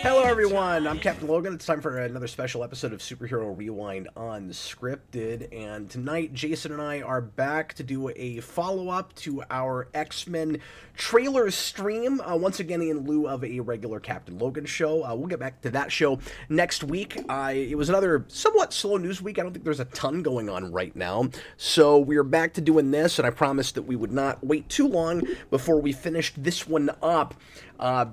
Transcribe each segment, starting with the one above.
Hello everyone, I'm Captain Logan. It's time for another special episode of Superhero Rewind Unscripted, and tonight Jason and I are back to do a follow-up to our X-Men trailer stream, once again in lieu of a regular Captain Logan show. We'll get back to that show next week. It was another somewhat slow news week. I don't think there's a ton going on right now, so we're back to doing this, and I promised that we would not wait too long before we finished this one up.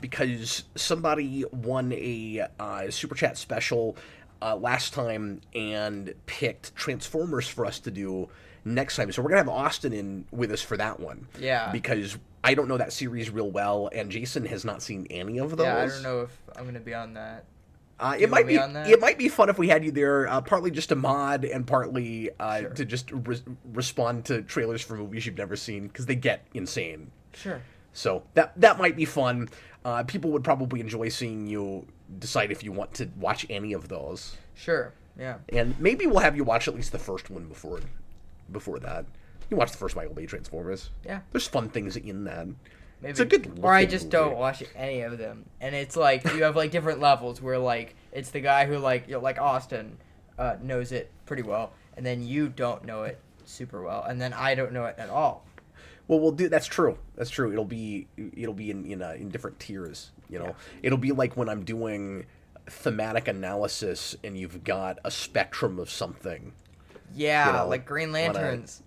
Because somebody won a Super Chat special last time and picked Transformers for us to do next time. So we're going to have Austin in with us for that one. Yeah. Because I don't know that series real well, and Jason has not seen any of those. Yeah, I don't know if I'm going to be on that. It might be fun if we had you there, partly just to mod and partly Sure. to just respond to trailers for movies you've never seen, because they get insane. Sure. So that might be fun. People would probably enjoy seeing you decide if you want to watch any of those. Sure, yeah. And maybe we'll have you watch at least the first one before that. You watch the first Michael Bay Transformers. Yeah. There's fun things in that. Maybe. It's a good or I just don't watch any of them. And it's like, you have like different levels where like, it's the guy who like Austin knows it pretty well. And then you don't know it super well. And then I don't know it at all. Well, we'll do. That's true. That's true. It'll be in different tiers. You know, Yeah. It'll be like when I'm doing thematic analysis and you've got a spectrum of something. Yeah, You know, like Green Lanterns.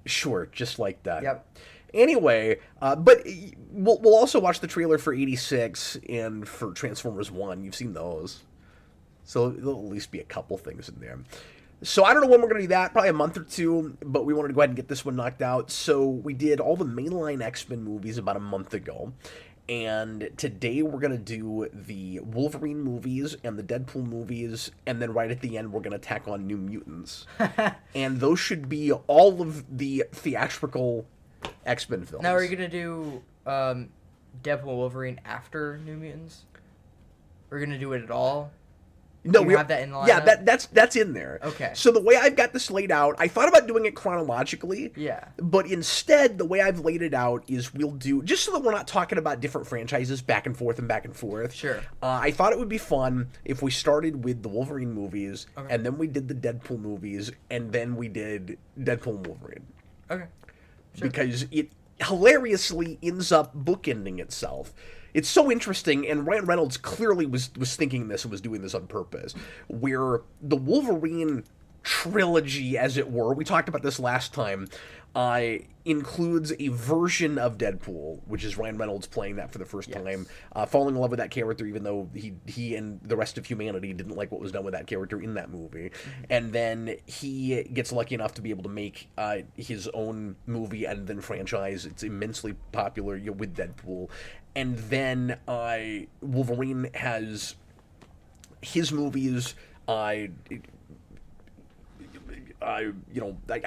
Sure, just like that. Yep. Anyway, but we'll also watch the trailer for 86 and for Transformers 1. You've seen those, so there'll at least be a couple things in there. So I don't know when we're going to do that, probably a month or two, but we wanted to go ahead and get this one knocked out. So we did all the mainline X-Men movies about a month ago, and today we're going to do the Wolverine movies and the Deadpool movies, and then right at the end we're going to tack on New Mutants. And those should be all of the theatrical X-Men films. Now, are you going to do Deadpool Wolverine after New Mutants? Are you going to do it at all? No, we have that in the lineup? Yeah, that's in there. Okay. So the way I've got this laid out, I thought about doing it chronologically. Yeah. But instead, the way I've laid it out is we'll do, just so that we're not talking about different franchises back and forth and back and forth. Sure. I thought it would be fun if we started with the Wolverine movies, Okay. and then we did the Deadpool movies, and then we did Deadpool and Wolverine. Okay. Sure. Because it hilariously ends up bookending itself. It's so interesting, and Ryan Reynolds clearly was thinking this and was doing this on purpose, where the Wolverine trilogy, as it were, we talked about this last time, includes a version of Deadpool, which is Ryan Reynolds playing that for the first time, falling in love with that character, even though he and the rest of humanity didn't like what was done with that character in that movie. Mm-hmm. And then he gets lucky enough to be able to make his own movie and then franchise. It's immensely popular with Deadpool. And then Wolverine has his movies. I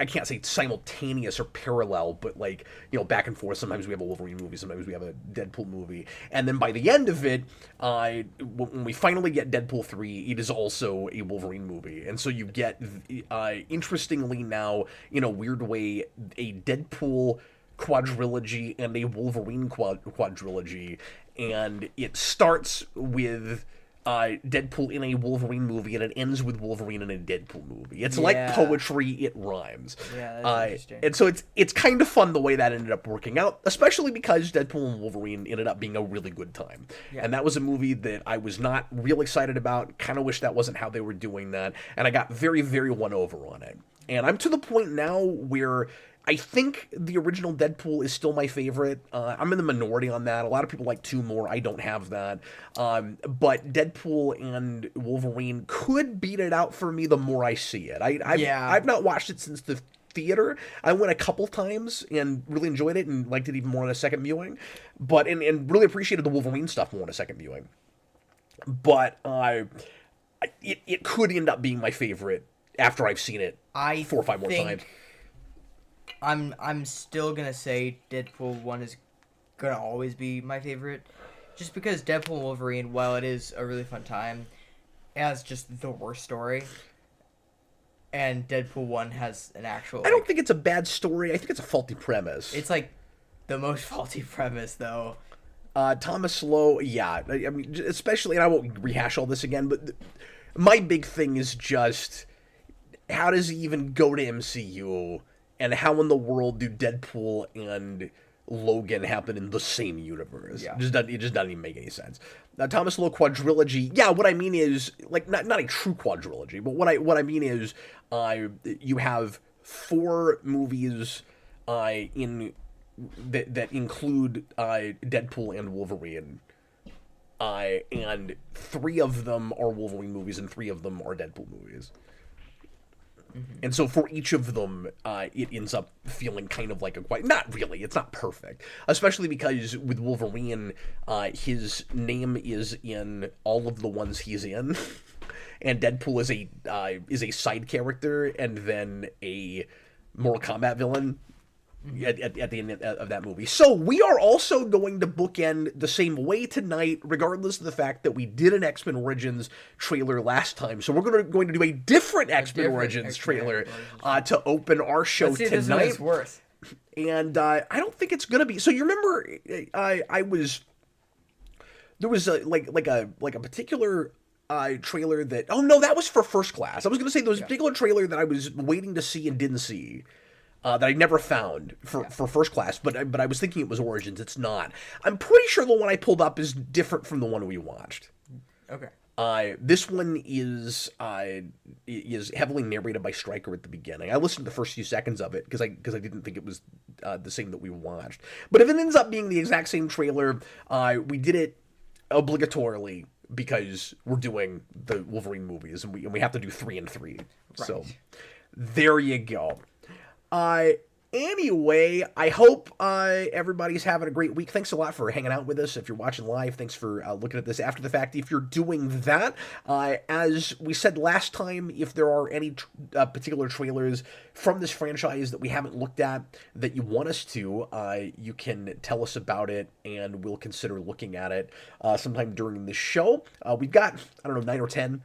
can't say simultaneous or parallel, but like, back and forth. Sometimes we have a Wolverine movie, sometimes we have a Deadpool movie, and then by the end of it, when we finally get Deadpool 3, it is also a Wolverine movie, and so you get, interestingly now, in a weird way, a Deadpool quadrilogy and a Wolverine quadrilogy, and it starts with Deadpool in a Wolverine movie, and it ends with Wolverine in a Deadpool movie. It's like poetry, it rhymes. Yeah, that's interesting. And so it's kind of fun the way that ended up working out, especially because Deadpool and Wolverine ended up being a really good time. Yeah. And that was a movie that I was not real excited about, kind of wish that wasn't how they were doing that, and I got very, very won over on it. And I'm to the point now where I think the original Deadpool is still my favorite. I'm in the minority on that. A lot of people like 2 more. I don't have that. But Deadpool and Wolverine could beat it out for me the more I see it. I've not watched it since the theater. I went a couple times and really enjoyed it and liked it even more on a second viewing. But and really appreciated the Wolverine stuff more on a second viewing. But it could end up being my favorite after I've seen it 4 or 5 more times. I'm still gonna say Deadpool 1 is gonna always be my favorite, just because Deadpool Wolverine, while it is a really fun time, it has just the worst story, and Deadpool 1 has an actual. I don't think it's a bad story. I think it's a faulty premise. It's like the most faulty premise, though. Thomas Lowe, yeah. I mean, especially, and I won't rehash all this again, but my big thing is just how does he even go to MCU? And how in the world do Deadpool and Logan happen in the same universe? Yeah. It just doesn't even make any sense. Thomas Lowe quadrilogy. Yeah, what I mean is like not a true quadrilogy, but what I mean is you have 4 movies in that include Deadpool and Wolverine. And 3 of them are Wolverine movies and 3 of them are Deadpool movies. Mm-hmm. And so for each of them, it ends up feeling kind of like not really, it's not perfect. Especially because with Wolverine, his name is in all of the ones he's in. And Deadpool is a side character and then a Mortal Kombat villain at the end of that movie. So we are also going to bookend the same way tonight, regardless of the fact that we did an X-Men Origins trailer last time. So we're going to do a different X-Men Origins trailer to open our show Let's see tonight. This one is worth. And I don't think it's going to be. So you remember, there was a particular trailer that. Oh no, that was for First Class. I was going to say there was a particular trailer that I was waiting to see and didn't see. That I never found for First Class, but I was thinking it was Origins. It's not. I'm pretty sure the one I pulled up is different from the one we watched. Okay. This one is heavily narrated by Stryker at the beginning. I listened to the first few seconds of it because I didn't think it was the same that we watched. But if it ends up being the exact same trailer, we did it obligatorily because we're doing the Wolverine movies and we have to do 3 and 3. Right. So there you go. Anyway, I hope everybody's having a great week. Thanks a lot for hanging out with us. If you're watching live, thanks for looking at this after the fact. If you're doing that, as we said last time, if there are any particular trailers from this franchise that we haven't looked at that you want us to, you can tell us about it, and we'll consider looking at it sometime during the show. We've got, 9 or 10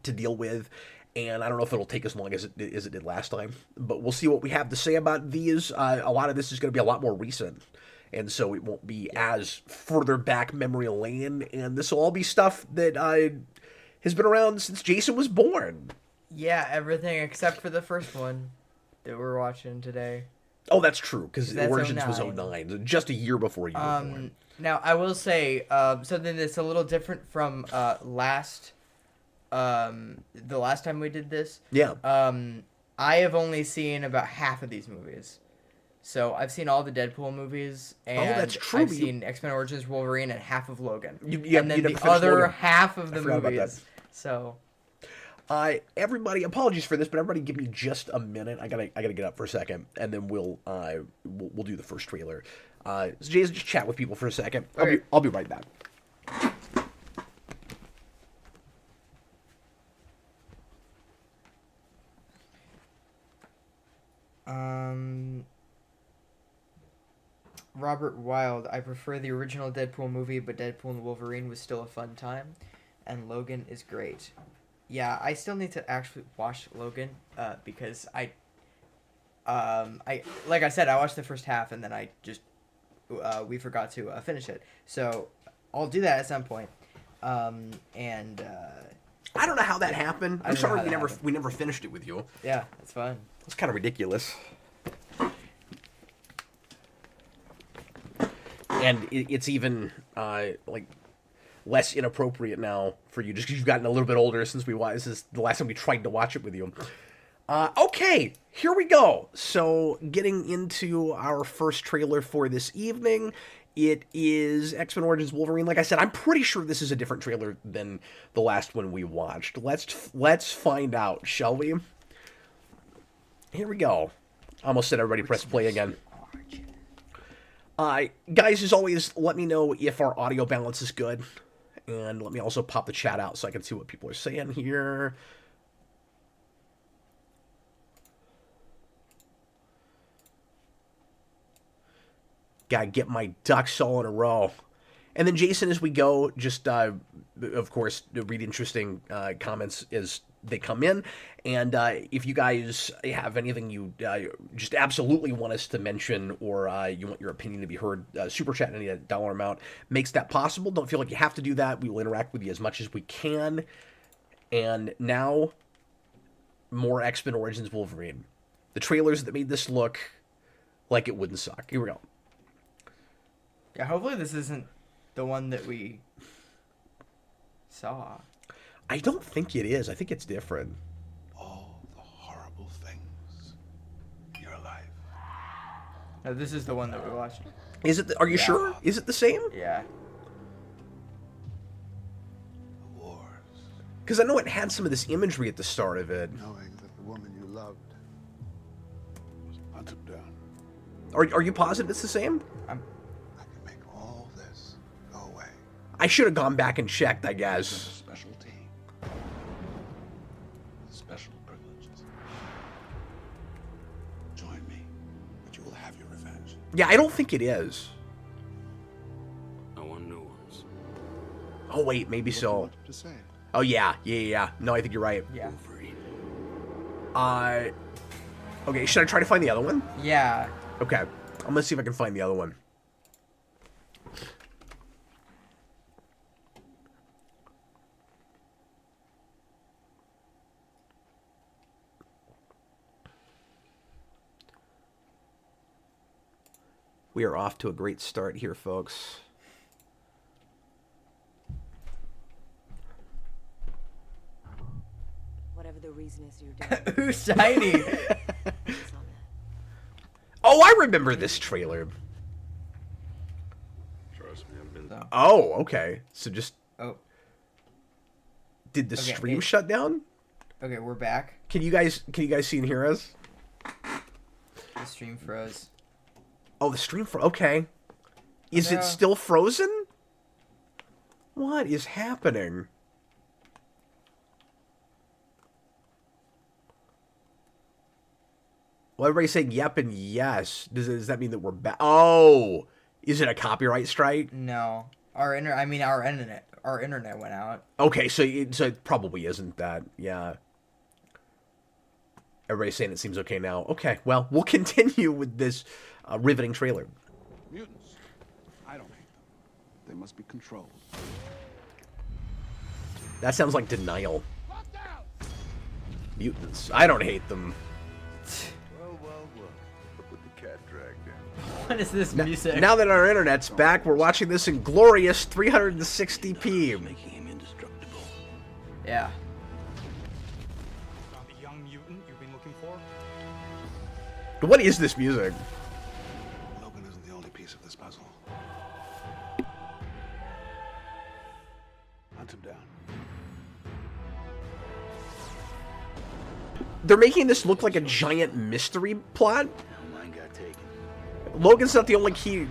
to deal with. And I don't know if it'll take as long as it did last time, but we'll see what we have to say about these. A lot of this is going to be a lot more recent, and so it won't be as further back memory lane, and this will all be stuff that has been around since Jayson was born. Yeah, everything except for the first one that we're watching today. Oh, that's true, because Origins was 09, just a year before you were born. Now, I will say something that's a little different from the last time we did this. Yeah. I have only seen about half of these movies. So I've seen all the Deadpool movies, and that's true. I've seen X-Men Origins Wolverine and half of Logan. And then the other half of the movies. So everybody, apologies for this, but everybody give me just a minute. I gotta get up for a second, and then we'll do the first trailer. So Jason, just chat with people for a second. I'll be right back. Robert Wilde, I prefer the original Deadpool movie, but Deadpool and Wolverine was still a fun time, and Logan is great. Yeah, I still need to actually watch Logan, because I like I said, I watched the first half and then I just we forgot to finish it. So I'll do that at some point. And I don't know how that happened. I'm sorry we never finished it with you. Yeah, that's fine. It's kind of ridiculous. And it's even like less inappropriate now for you, just because you've gotten a little bit older since we watched. This is the last time we tried to watch it with you. Okay, here we go. So, getting into our first trailer for this evening, it is X-Men Origins Wolverine. Like I said, I'm pretty sure this is a different trailer than the last one we watched. Let's find out, shall we? Here we go. Almost said everybody press play again. Guys, as always, let me know if our audio balance is good. And let me also pop the chat out so I can see what people are saying here. Gotta get my ducks all in a row. And then, Jason, as we go, just, of course, read interesting comments as they come in. And if you guys have anything you just absolutely want us to mention, or you want your opinion to be heard, Super Chat any dollar amount makes that possible. Don't feel like you have to do that. We will interact with you as much as we can. And now, more X-Men Origins Wolverine. The trailers that made this look like it wouldn't suck. Here we go. Yeah, hopefully this isn't the one that we saw. I don't think it is. I think it's different. All the horrible things in your life. No, this is the one that we watched. Is it? Are you sure? Is it the same? Yeah. Wars. Because I know it had some of this imagery at the start of it. Knowing that the woman you loved was hunted down. Are you positive it's the same? I can make all this go away. I should have gone back and checked, I There's a guess. special team. With special privileges. Join me, and you will have your revenge. Yeah, I don't think it is. I want new ones. Oh, wait, maybe What do you so. want to say? Oh, yeah. No, I think you're right. Yeah. Wolverine. Okay, should I try to find the other one? Yeah. Okay, I'm gonna see if I can find the other one. We are off to a great start here, folks. Whatever the reason is you're doing. Who's shiny? focus on that. Oh, I remember this trailer. Trust me, I've been. Oh, okay. So just Oh. did the Okay, stream shut down? Okay, we're back. Can you guys see and hear us? The stream froze. Oh, the stream okay. Is Yeah. it still frozen? What is happening? Well, everybody's saying yep and yes. Does that mean that we're back? Oh, is it a copyright strike? No. Our internet went out. Okay, so it probably isn't that. Yeah. Everybody's saying it seems okay now. Okay, well, we'll continue with this riveting trailer. Mutants. I don't hate them. They must be controlled. That sounds like denial. Mutants. I don't hate them. Well. Look what the cat dragged in. What is this music? Now that our internet's back, we're watching this in glorious 360p. Making him indestructible. Yeah. Found the young mutant you've been looking for? What is this music? Logan isn't the only piece of this puzzle. Hunt him down. They're making this look like a giant mystery plot. Mine got taken. Logan's not the only key.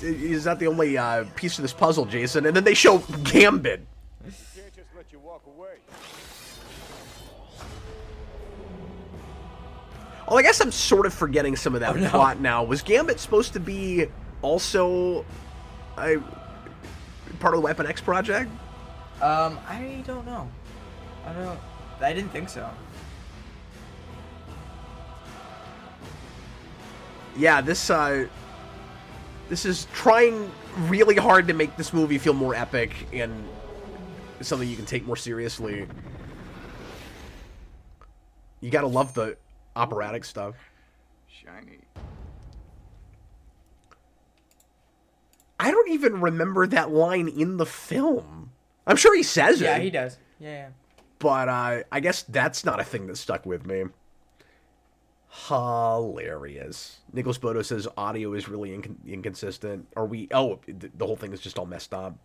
He's not the only piece of this puzzle, Jason. And then they show Gambit. Can't just let you walk away. Oh, I guess I'm sort of forgetting some of that plot now. Was Gambit supposed to be also part of the Weapon X project? I don't know. I didn't think so. Yeah, this is trying really hard to make this movie feel more epic and something you can take more seriously. You gotta love the operatic stuff. Shiny. I don't even remember that line in the film. I'm sure he says it. Yeah, he does. Yeah. But I guess that's not a thing that stuck with me. Hilarious. Nicholas Bodo says audio is really inconsistent. The whole thing is just all messed up.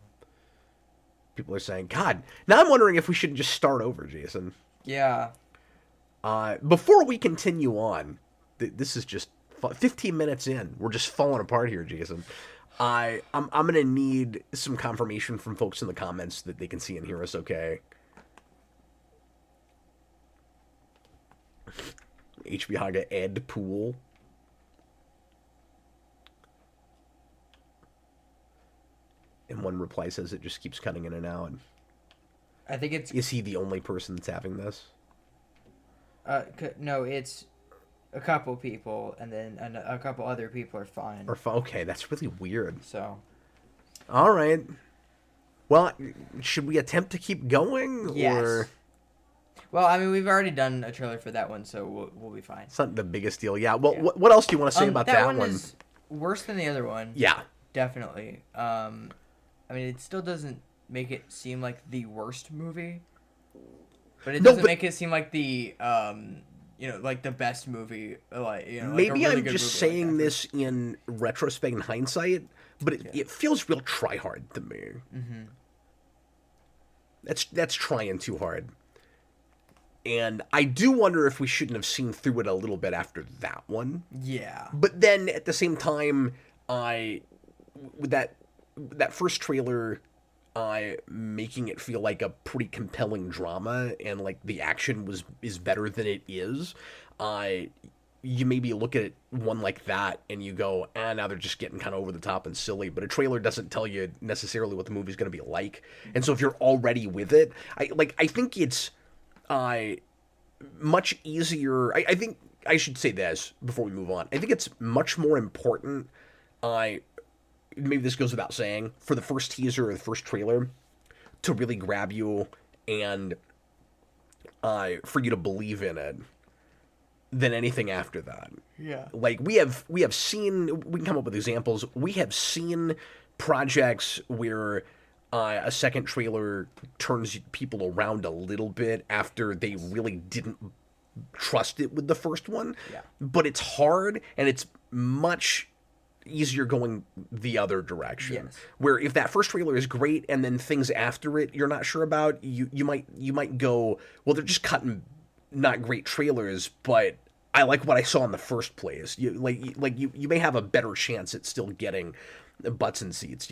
People are saying, God, now I'm wondering if we shouldn't just start over, Jason. Yeah. Before we continue on, this is just 15 minutes in. We're just falling apart here, Jason. I'm gonna need some confirmation from folks in the comments that they can see and hear us okay. HB Haga Deadpool. And one reply says it just keeps cutting in and out. I think it's... Is he the only person that's having this? No, it's a couple people, and then a couple other people are fine. Okay, that's really weird. So... All right. Well, should we attempt to keep going? Yes. Or... Well, I mean, we've already done a trailer for that one, so we'll be fine. It's not the biggest deal. Yeah. Well, yeah. What else do you want to say about that one? That one is worse than the other one. Yeah. Definitely. I mean, it still doesn't make it seem like the worst movie, but it doesn't make it seem like the like the best movie. Maybe I'm just saying this in retrospect and hindsight, but it feels real try hard to me. Mm-hmm. That's trying too hard. And I do wonder if we shouldn't have seen through it a little bit after that one. Yeah. But then at the same time, with that first trailer, making it feel like a pretty compelling drama and like the action is better than it is, you maybe look at one like that and you go, now they're just getting kind of over the top and silly. But a trailer doesn't tell you necessarily what the movie's going to be like. And so if you're already with it, I think it's much easier. I think I should say this before we move on. I think it's much more important. Maybe this goes without saying, for the first teaser or the first trailer to really grab you and for you to believe in it than anything after that. Yeah. Like we have seen, we can come up with examples. We have seen projects where a second trailer turns people around a little bit after they really didn't trust it with the first one. Yeah. But it's hard, and it's much easier going the other direction. Yes. Where if that first trailer is great and then things after it you're not sure about, you might go, well, they're just cutting not great trailers, but I like what I saw in the first place. You may have a better chance at still getting butts and seats,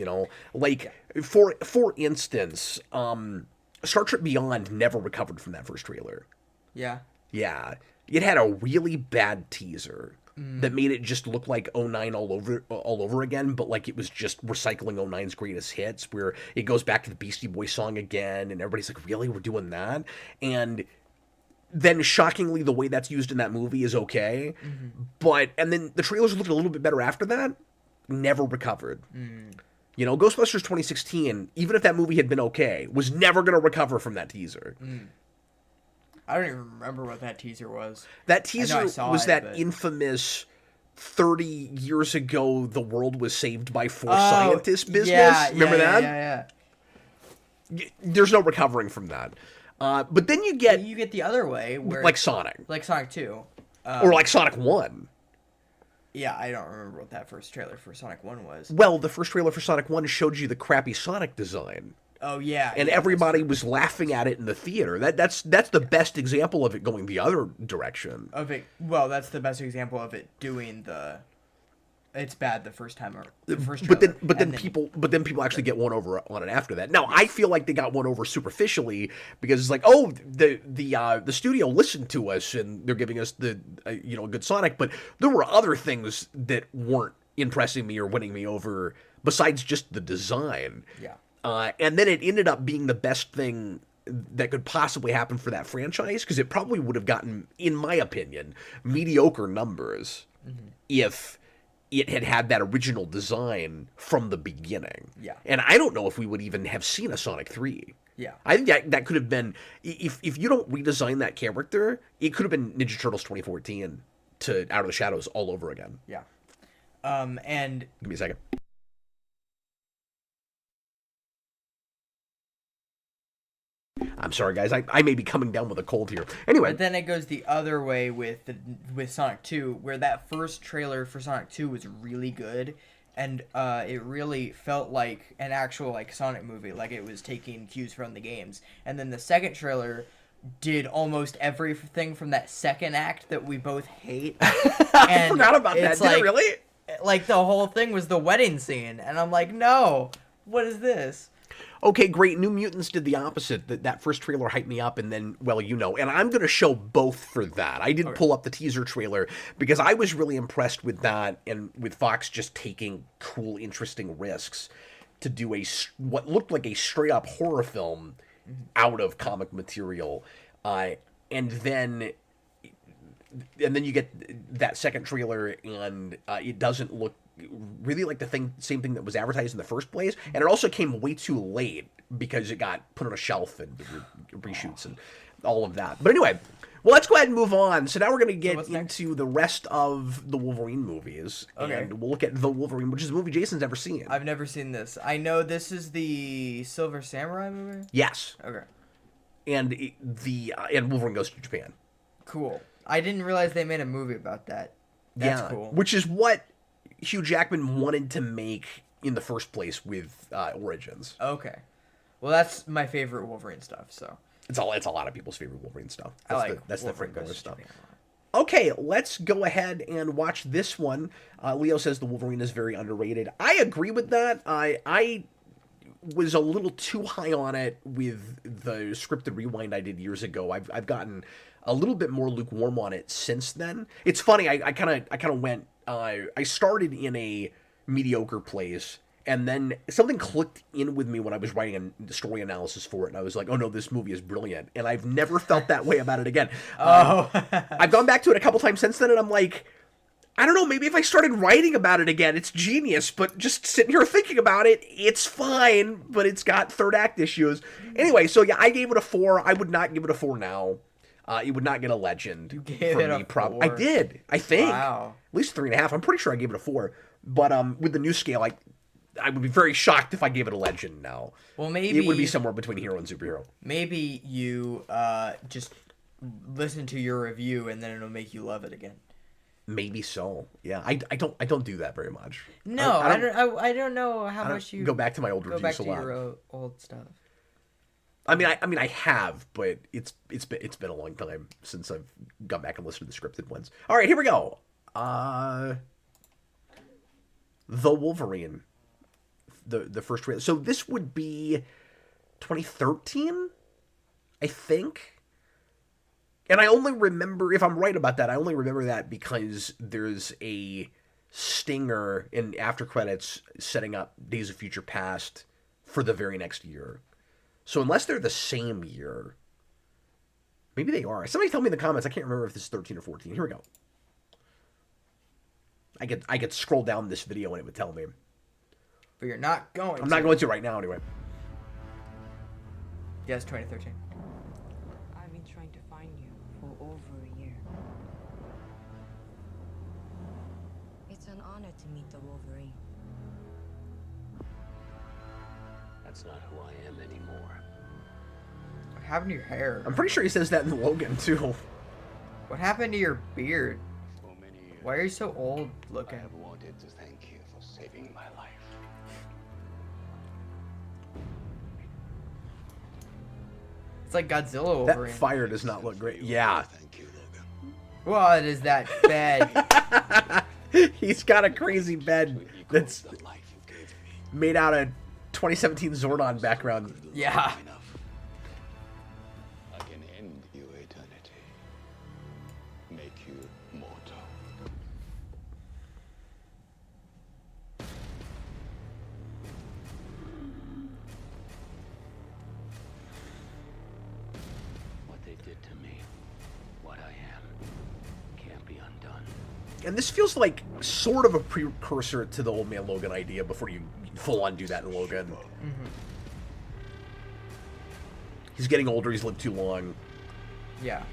Like for instance, Star Trek Beyond never recovered from that first trailer. Yeah. Yeah. It had a really bad teaser that made it just look like 09 all over again, but like it was just recycling 09's greatest hits, where it goes back to the Beastie Boys song again, and everybody's like, really, we're doing that? And then shockingly, the way that's used in that movie is okay, and then the trailers looked a little bit better after that, never recovered. Ghostbusters 2016, even if that movie had been okay, was never going to recover from that teaser. I don't even remember what that teaser was. That teaser was infamous 30 years ago, the world was saved by four scientists business. Yeah, Remember that? Yeah. There's no recovering from that. But then you get the other way, where like Sonic. Like Sonic 2. Or like Sonic 1. Yeah, I don't remember what that first trailer for Sonic 1 was. Well, the first trailer for Sonic 1 showed you the crappy Sonic design. Oh, yeah. And everybody was laughing at it in the theater. That's the best example of it going the other direction. Well, that's the best example of it doing the... It's bad the first time, or the first trailer. But then people actually get one over on it after that. Now, I feel like they got one over superficially because it's like, oh, the studio listened to us and they're giving us the a good Sonic, but there were other things that weren't impressing me or winning me over besides just the design. Yeah. And then it ended up being the best thing that could possibly happen for that franchise, because it probably would have gotten, in my opinion, mediocre numbers if it had had that original design from the beginning. Yeah. And I don't know if we would even have seen a Sonic 3. Yeah. I think that could have been, if you don't redesign that character, it could have been Ninja Turtles 2014 to Out of the Shadows all over again. Yeah. And Give me a second. I'm sorry, guys. I may be coming down with a cold here. Anyway. but then it goes the other way with Sonic 2, where that first trailer for Sonic 2 was really good, and it really felt like an actual like Sonic movie, like it was taking cues from the games. And then the second trailer did almost everything from that second act that we both hate. I forgot about that. It's Did like, it really? Like the whole thing was the wedding scene, and I'm like, no, what is this? Okay, great. New Mutants did the opposite. That first trailer hyped me up, and then, well, you know, and I'm going to show both for that. I did pull up the teaser trailer because I was really impressed with that, and with Fox just taking cool, interesting risks to do what looked like a straight-up horror film out of comic material. And then you get that second trailer, and it doesn't look really like the same thing that was advertised in the first place, and it also came way too late because it got put on a shelf and reshoots and all of that. But anyway, well, let's go ahead and move on. So now we're going to get into the rest of the Wolverine movies, and we'll look at The Wolverine, which is a movie Jason's never seen. I've never seen this. I know this is the Silver Samurai movie? Yes. Okay. And and Wolverine goes to Japan. Cool. I didn't realize they made a movie about that. That's cool. Which is what Hugh Jackman wanted to make in the first place with Origins. Okay. Well, that's my favorite Wolverine stuff, so. It's a lot of people's favorite Wolverine stuff. That's the Frank Miller stuff. Okay, let's go ahead and watch this one. Leo says the Wolverine is very underrated. I agree with that. I was a little too high on it with the scripted rewind I did years ago. I've gotten a little bit more lukewarm on it since then. It's funny. I kind of went. I started in a mediocre place, and then something clicked in with me when I was writing a story analysis for it, and I was like, "Oh no, this movie is brilliant," and I've never felt that way about it again. I've gone back to it a couple times since then, and I'm like, I don't know, maybe if I started writing about it again, it's genius, but just sitting here thinking about it, it's fine, but it's got third act issues. Anyway, so yeah, I gave it a 4. I would not give it a 4 now. It would not get a legend. You gave it a 4? I did, I think. Wow. At least 3.5. I'm pretty sure I gave it a 4. But with the new scale, I would be very shocked if I gave it a legend now. Well, maybe... It would be somewhere between hero and superhero. Maybe you just listen to your review, and then it'll make you love it again. Maybe so. Yeah, I don't do that very much. No, I don't know how much you go back to my old go reviews back to a lot. your old stuff. I mean, I have, but it's been a long time since I've gone back and listened to the scripted ones. All right, here we go. The Wolverine, the first trailer. So this would be 2013, I think. And I only remember, if I'm right about that, I only remember that because there's a stinger in after credits setting up Days of Future Past for the very next year. So unless they're the same year, maybe they are. Somebody tell me in the comments. I can't remember if this is 13 or 14. Here we go. I could scroll down this video and it would tell me. But you're not going I'm not going to right now anyway. Yes, 2013. I've been trying to find you for over a year. It's an honor to meet the Wolverine. That's not who I am anymore. What happened to your hair? I'm pretty sure he says that in Logan too. What happened to your beard? For many years, Why are you so old I looking? have wanted to thank you for saving my life. It's like Godzilla That Wolverine. fire does not look great. Yeah. Thank you, Logan. What is that bed? He's got a crazy bed that's The life you gave me. made out of 2017 Zordon background. Yeah. Enough. I can end your eternity. Make you mortal. And this feels like sort of a precursor to the Old Man Logan idea before you full on do that in Logan. Mm-hmm. He's getting older, he's lived too long. Yeah.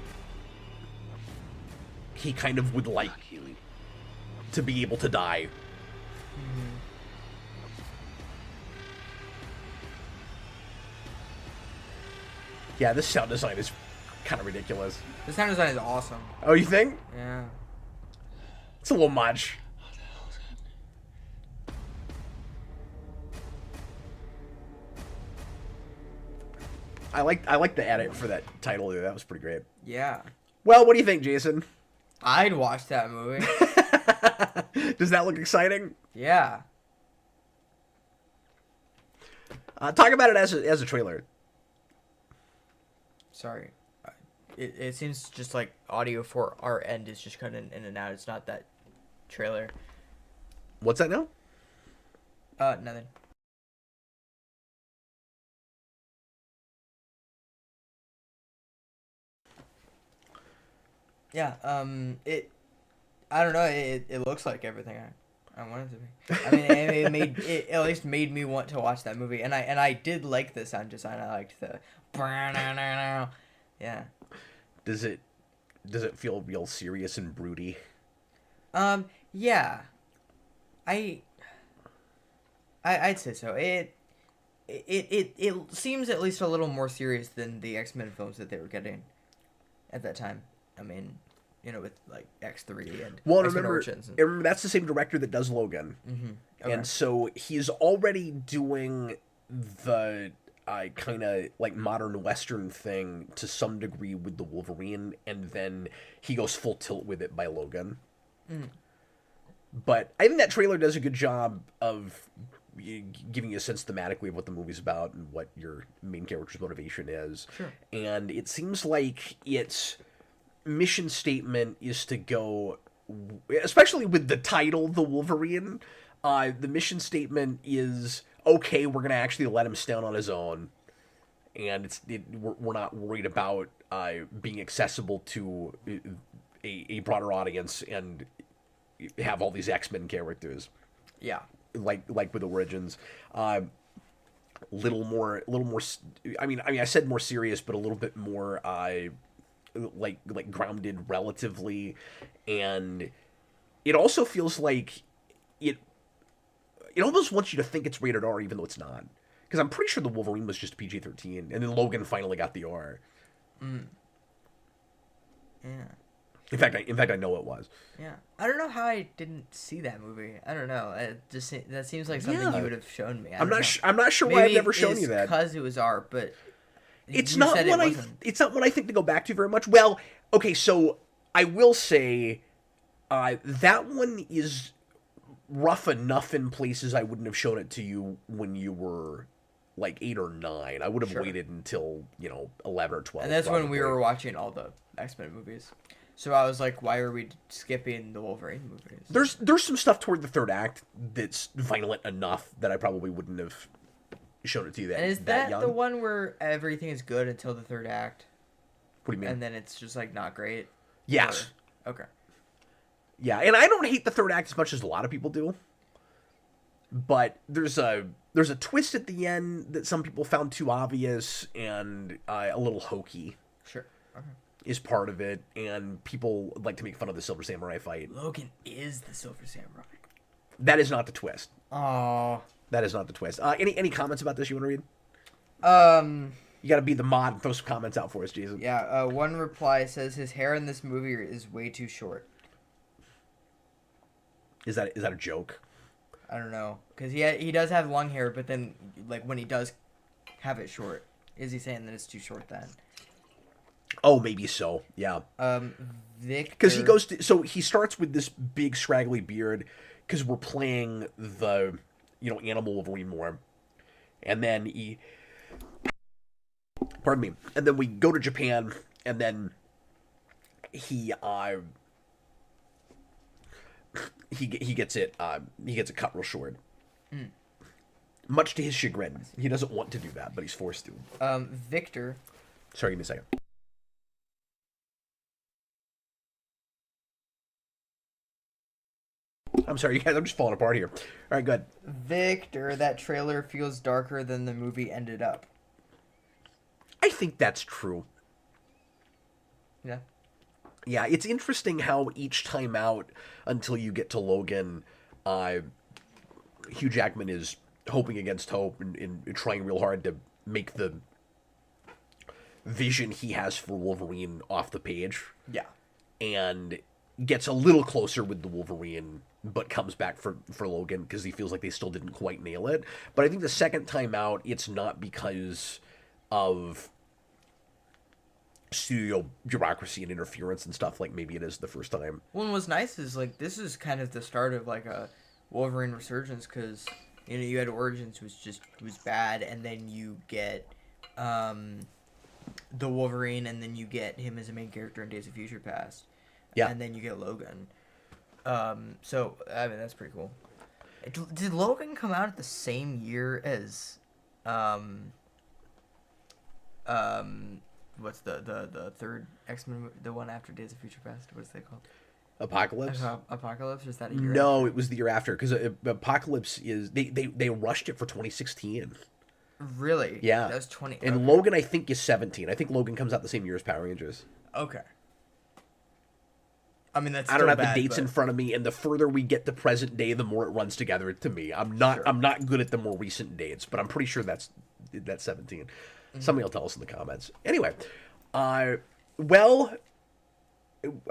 He kind of would like to be able to die. Mm-hmm. Yeah, this sound design is kind of ridiculous. The sound design is awesome. Oh, you think? Yeah. It's a little much. I like the edit for that title. That was pretty great. Yeah. Well, what do you think, Jason? I'd watch that movie. Does that look exciting? Yeah. Talk about it as a trailer. Sorry. It seems just like audio for our end is just cutting in and out. It's not that trailer. What's that now? Nothing. Yeah, I don't know, it looks like everything I wanted to be. I mean, it at least made me want to watch that movie, and I did like the sound design. I liked the, yeah. Does it feel real serious and broody? Yeah. I'd say so. It seems at least a little more serious than the X-Men films that they were getting at that time. I mean, you know, with like X3 and X-Men Origins. Remember, that's the same director that does Logan. Mm-hmm. Okay. And so he's already doing the kind of like modern Western thing to some degree with the Wolverine, and then he goes full tilt with it by Logan. Mm. But I think that trailer does a good job of giving you a sense thematically of what the movie's about and what your main character's motivation is. Sure. And it seems like its mission statement is to go, especially with the title, The Wolverine, the mission statement is, okay, we're going to actually let him stand on his own. And we're not worried about being accessible to a broader audience and have all these X-Men characters. Yeah. Like with Origins. Little more. I mean, I said more serious, but a little bit more like grounded relatively, and it also feels like it almost wants you to think it's rated R even though it's not, because I'm pretty sure the Wolverine was just PG-13 and then Logan finally got the R. Yeah. In fact I know it was. Yeah. I don't know how I didn't see that movie. I don't know. That seems like something you would have shown me. I'm not sure why I've never shown you that. Because it was R, but it's not one I think to go back to very much. Well, okay, so I will say that one is rough enough in places I wouldn't have shown it to you when you were like 8 or 9. I would have waited until 11 or 12. And that's probably. when we were watching all the X-Men movies. So I was like, why are we skipping the Wolverine movies? There's some stuff toward the third act that's violent enough that I probably wouldn't have shown it to you that. And is that that young. the one where everything is good until the third act? What do you mean? And then it's just like not great? Yes. Or, okay. Yeah, and I don't hate the third act as much as a lot of people do. But there's a twist at the end that some people found too obvious and a little hokey. Sure. Okay. Is part of it, and people like to make fun of the Silver Samurai fight. Logan is the Silver Samurai. That is not the twist. Oh. That is not the twist. Any comments about this you want to read? You got to be the mod and throw some comments out for us, Jason. Yeah. One reply says his hair in this movie is way too short. Is that a joke? I don't know, because he does have long hair, but then like when he does have it short, is he saying that it's too short then? Oh, maybe so. Yeah. Victor. Because he starts with this big scraggly beard because we're playing the animal Wolverine more, and then pardon me, and then we go to Japan, and then he gets it cut real short. Much to his chagrin. He doesn't want to do that, but he's forced to. Victor. Sorry, give me a second. I'm sorry, you guys. I'm just falling apart here. All right, good. Victor, that trailer feels darker than the movie ended up. I think that's true. Yeah. Yeah, it's interesting how each time out until you get to Logan, Hugh Jackman is hoping against hope and trying real hard to make the vision he has for Wolverine off the page. Yeah. And gets a little closer with the Wolverine, but comes back for Logan because he feels like they still didn't quite nail it. But I think the second time out, it's not because of studio bureaucracy and interference and stuff like maybe it is the first time. Well, what's nice is, like, this is kind of the start of, like, a Wolverine resurgence, because, you know, you had Origins, was bad, and then you get the Wolverine, and then you get him as a main character in Days of Future Past. Yeah. And then you get Logan. So, I mean, that's pretty cool. Did Logan come out at the same year as, what's the third X-Men movie, the one after Days of Future Past? What's they called? Apocalypse? Apocalypse? Or is that a year No, after? it was the year after, because Apocalypse is... They rushed it for 2016. Really? Yeah. That was 20... And okay. Logan, I think, is 17. I think Logan comes out the same year as Power Rangers. Okay. I mean, that's I don't still have bad, the dates but... in front of me, and the further we get to present day, the more it runs together to me. I'm not good at the more recent dates, but I'm pretty sure that's 17. Mm-hmm. Somebody will tell us in the comments. Anyway, well,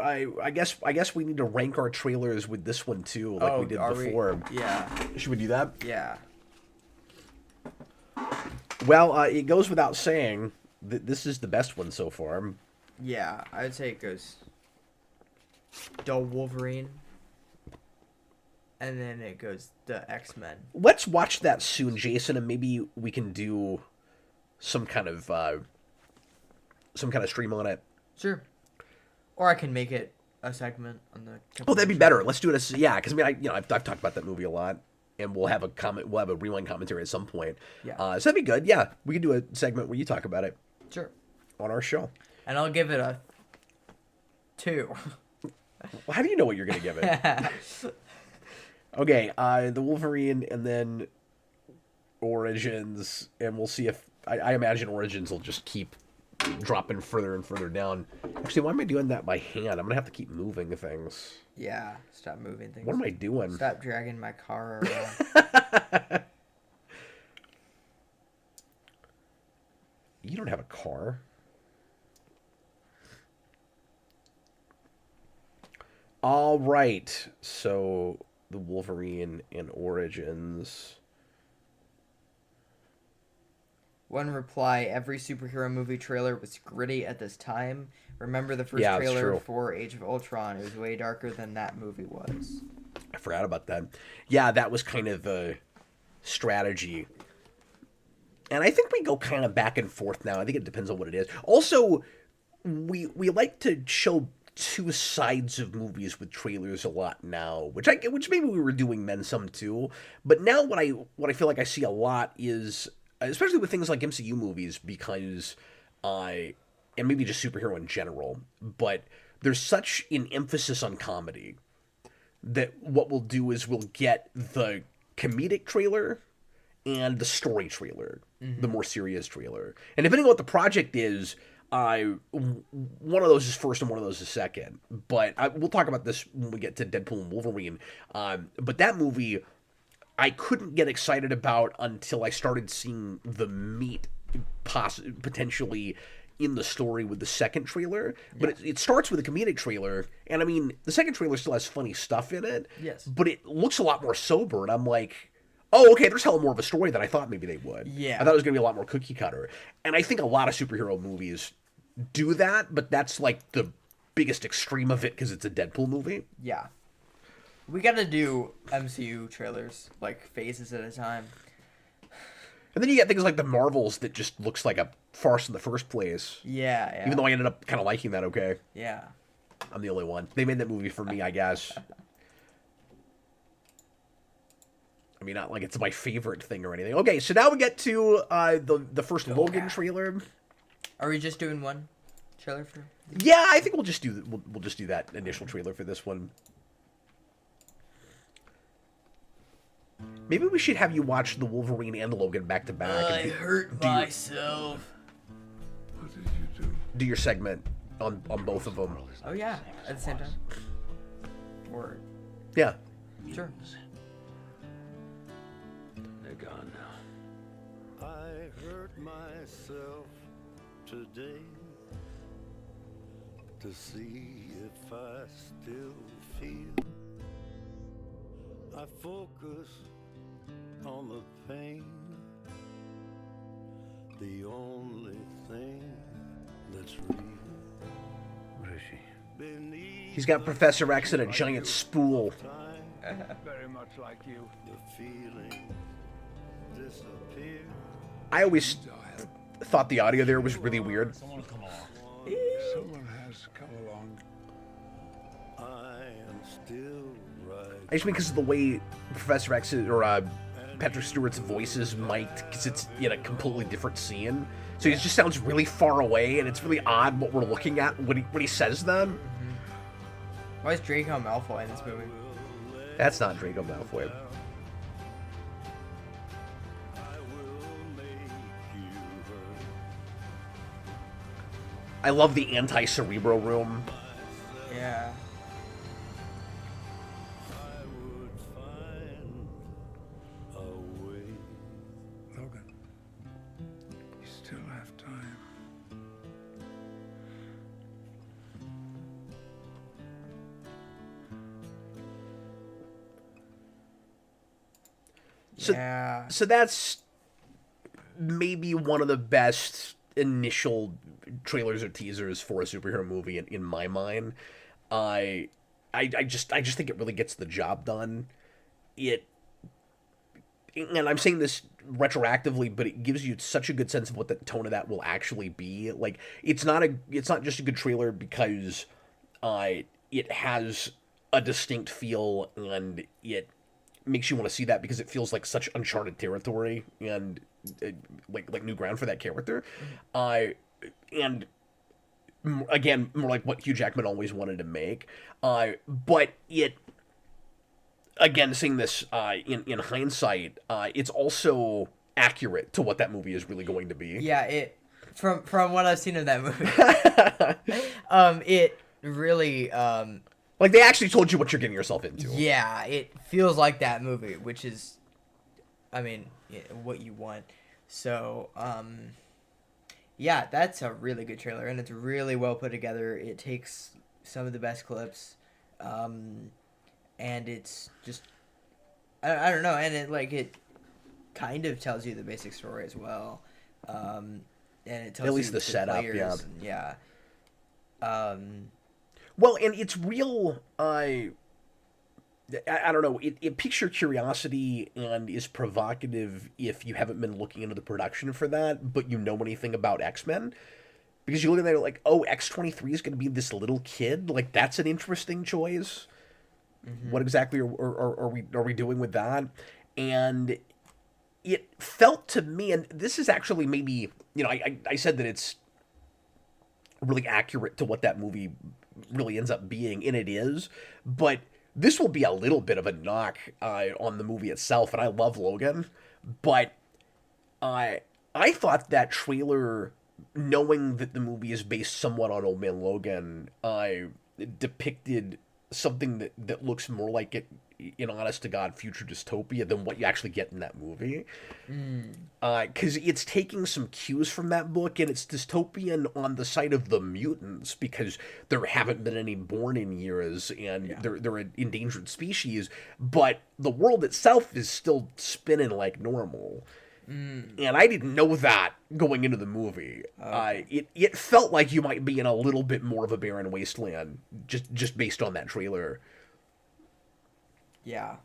I guess we need to rank our trailers with this one too, like we did before. Yeah. Should we do that? Yeah. Well, it goes without saying that this is the best one so far. Yeah, I'd say it goes... the Wolverine, and then it goes the X-Men. Let's watch that soon, Jason, and maybe we can do some kind of stream on it. Sure. Or I can make it a segment on the... Oh, that'd be better. Let's do it as... Yeah, because, I mean, I've talked about that movie a lot, and we'll have a rewind commentary at some point. Yeah. So that'd be good. Yeah, we can do a segment where you talk about it. Sure. On our show. And I'll give it a 2. Well, how do you know what you're going to give it? Okay, the Wolverine, and then Origins, and we'll see if... I imagine Origins will just keep dropping further and further down. Actually, why am I doing that by hand? I'm going to have to keep moving things. Yeah, stop moving things. What am I doing? Stop dragging my car around. You don't have a car. All right, so the Wolverine and Origins. One reply, every superhero movie trailer was gritty at this time. Remember the first Yeah, that's trailer true. for Age of Ultron. It was way darker than that movie was. I forgot about that. Yeah, that was kind of the strategy. And I think we go kind of back and forth now. I think it depends on what it is. Also, we like to show two sides of movies with trailers a lot now, which maybe we were doing then some too. But now what I feel like I see a lot is, especially with things like MCU movies, because and maybe just superhero in general, but there's such an emphasis on comedy that what we'll do is we'll get the comedic trailer and the story trailer, the more serious trailer. And depending on what the project is, one of those is first and one of those is second. But we'll talk about this when we get to Deadpool and Wolverine. But that movie, I couldn't get excited about until I started seeing the meat potentially in the story with the second trailer. But it starts with a comedic trailer. And I mean, the second trailer still has funny stuff in it. Yes. But it looks a lot more sober. And I'm like... oh, okay, there's hella more of a story than I thought maybe they would. Yeah. I thought it was going to be a lot more cookie cutter. And I think a lot of superhero movies do that, but that's like the biggest extreme of it because it's a Deadpool movie. Yeah. We gotta do MCU trailers, like, phases at a time. And then you get things like the Marvels that just looks like a farce in the first place. Yeah. Even though I ended up kind of liking that, okay? Yeah. I'm the only one. They made that movie for me, I guess. I mean, not like it's my favorite thing or anything. Okay, so now we get to the first Logan trailer. Are we just doing one trailer for? Yeah, I think we'll just do that initial trailer for this one. Maybe we should have you watch the Wolverine and Logan back to back. I hurt myself. What did you do? Do your segment on both of them. Oh yeah, at the same time. Or Yeah. sure. They're gone now. I hurt myself today to see if I still feel. I focus on the pain, the only thing that's real. What is she? Beneath He's got Professor X in a giant spool. Very much like you. the feeling disappear. I always thought the audio there was really weird. Someone has come along. I am still right. I just mean because of the way Professor X or Patrick Stewart's voice is mic'd, because it's in a completely different scene. So he just sounds really far away, and it's really odd what we're looking at when he says them. Why is Draco Malfoy in this movie? That's not Draco Malfoy. I will make you hurt. I love the anti-Cerebro room. Yeah. I would find a way. Logan, you still have time. Yeah. So that's maybe one of the best initial trailers or teasers for a superhero movie in my mind. I just think it really gets the job done. And I'm saying this retroactively, but it gives you such a good sense of what the tone of that will actually be. Like, it's not just a good trailer because it has a distinct feel, and it makes you want to see that because it feels like such uncharted territory and like new ground for that character. And again, more like what Hugh Jackman always wanted to make. But it, again, seeing this in hindsight, it's also accurate to what that movie is really going to be. Yeah, it from what I've seen of that movie, it really like they actually told you what you're getting yourself into. yeah, it feels like that movie, which is, I mean, what you want. So, yeah, that's a really good trailer, and it's really well put together. It takes some of the best clips, and it's just, I don't know, and it kind of tells you the basic story as well, and it tells at least you the setup, players, yeah. yeah. Well, and it's real. I don't know. It piques your curiosity and is provocative if you haven't been looking into the production for that, but you know anything about X-Men. Because you look at that like, oh, X-23 is going to be this little kid. Like, that's an interesting choice. Mm-hmm. What exactly are we doing with that? And it felt to me, and this is actually maybe, I said that it's really accurate to what that movie really ends up being, and it is, but this will be a little bit of a knock on the movie itself, and I love Logan, but I thought that trailer, knowing that the movie is based somewhat on Old Man Logan, depicted something that looks more like it in honest-to-God future dystopia than what you actually get in that movie. Because it's taking some cues from that book, and it's dystopian on the side of the mutants, because there haven't been any born in years, and they're an endangered species, but the world itself is still spinning like normal. And I didn't know that going into the movie. It felt like you might be in a little bit more of a barren wasteland, just based on that trailer. Yeah.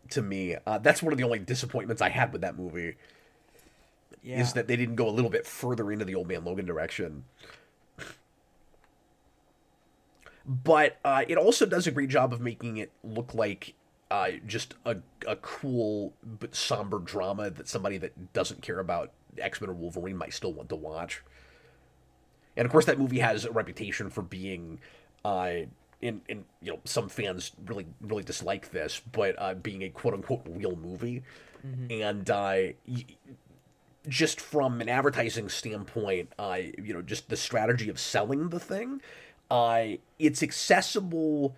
To me, that's one of the only disappointments I had with that movie. Yeah. Is that they didn't go a little bit further into the Old Man Logan direction. But it also does a great job of making it look like just a cool but somber drama that somebody that doesn't care about X-Men or Wolverine might still want to watch. And of course that movie has a reputation for being some fans really dislike this, but being a quote unquote real movie, and just from an advertising standpoint, just the strategy of selling the thing, it's accessible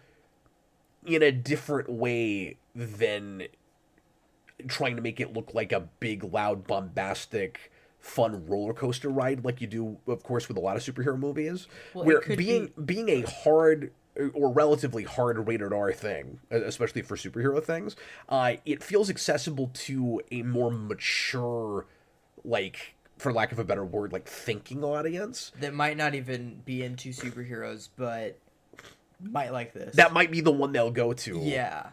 in a different way than trying to make it look like a big, loud, bombastic, fun roller coaster ride like you do, of course, with a lot of superhero movies. Well, where being a hard or relatively hard rated R thing, especially for superhero things, it feels accessible to a more mature, like, for lack of a better word, like, thinking audience. That might not even be into superheroes, but might like this. That might be the one they'll go to. Yeah.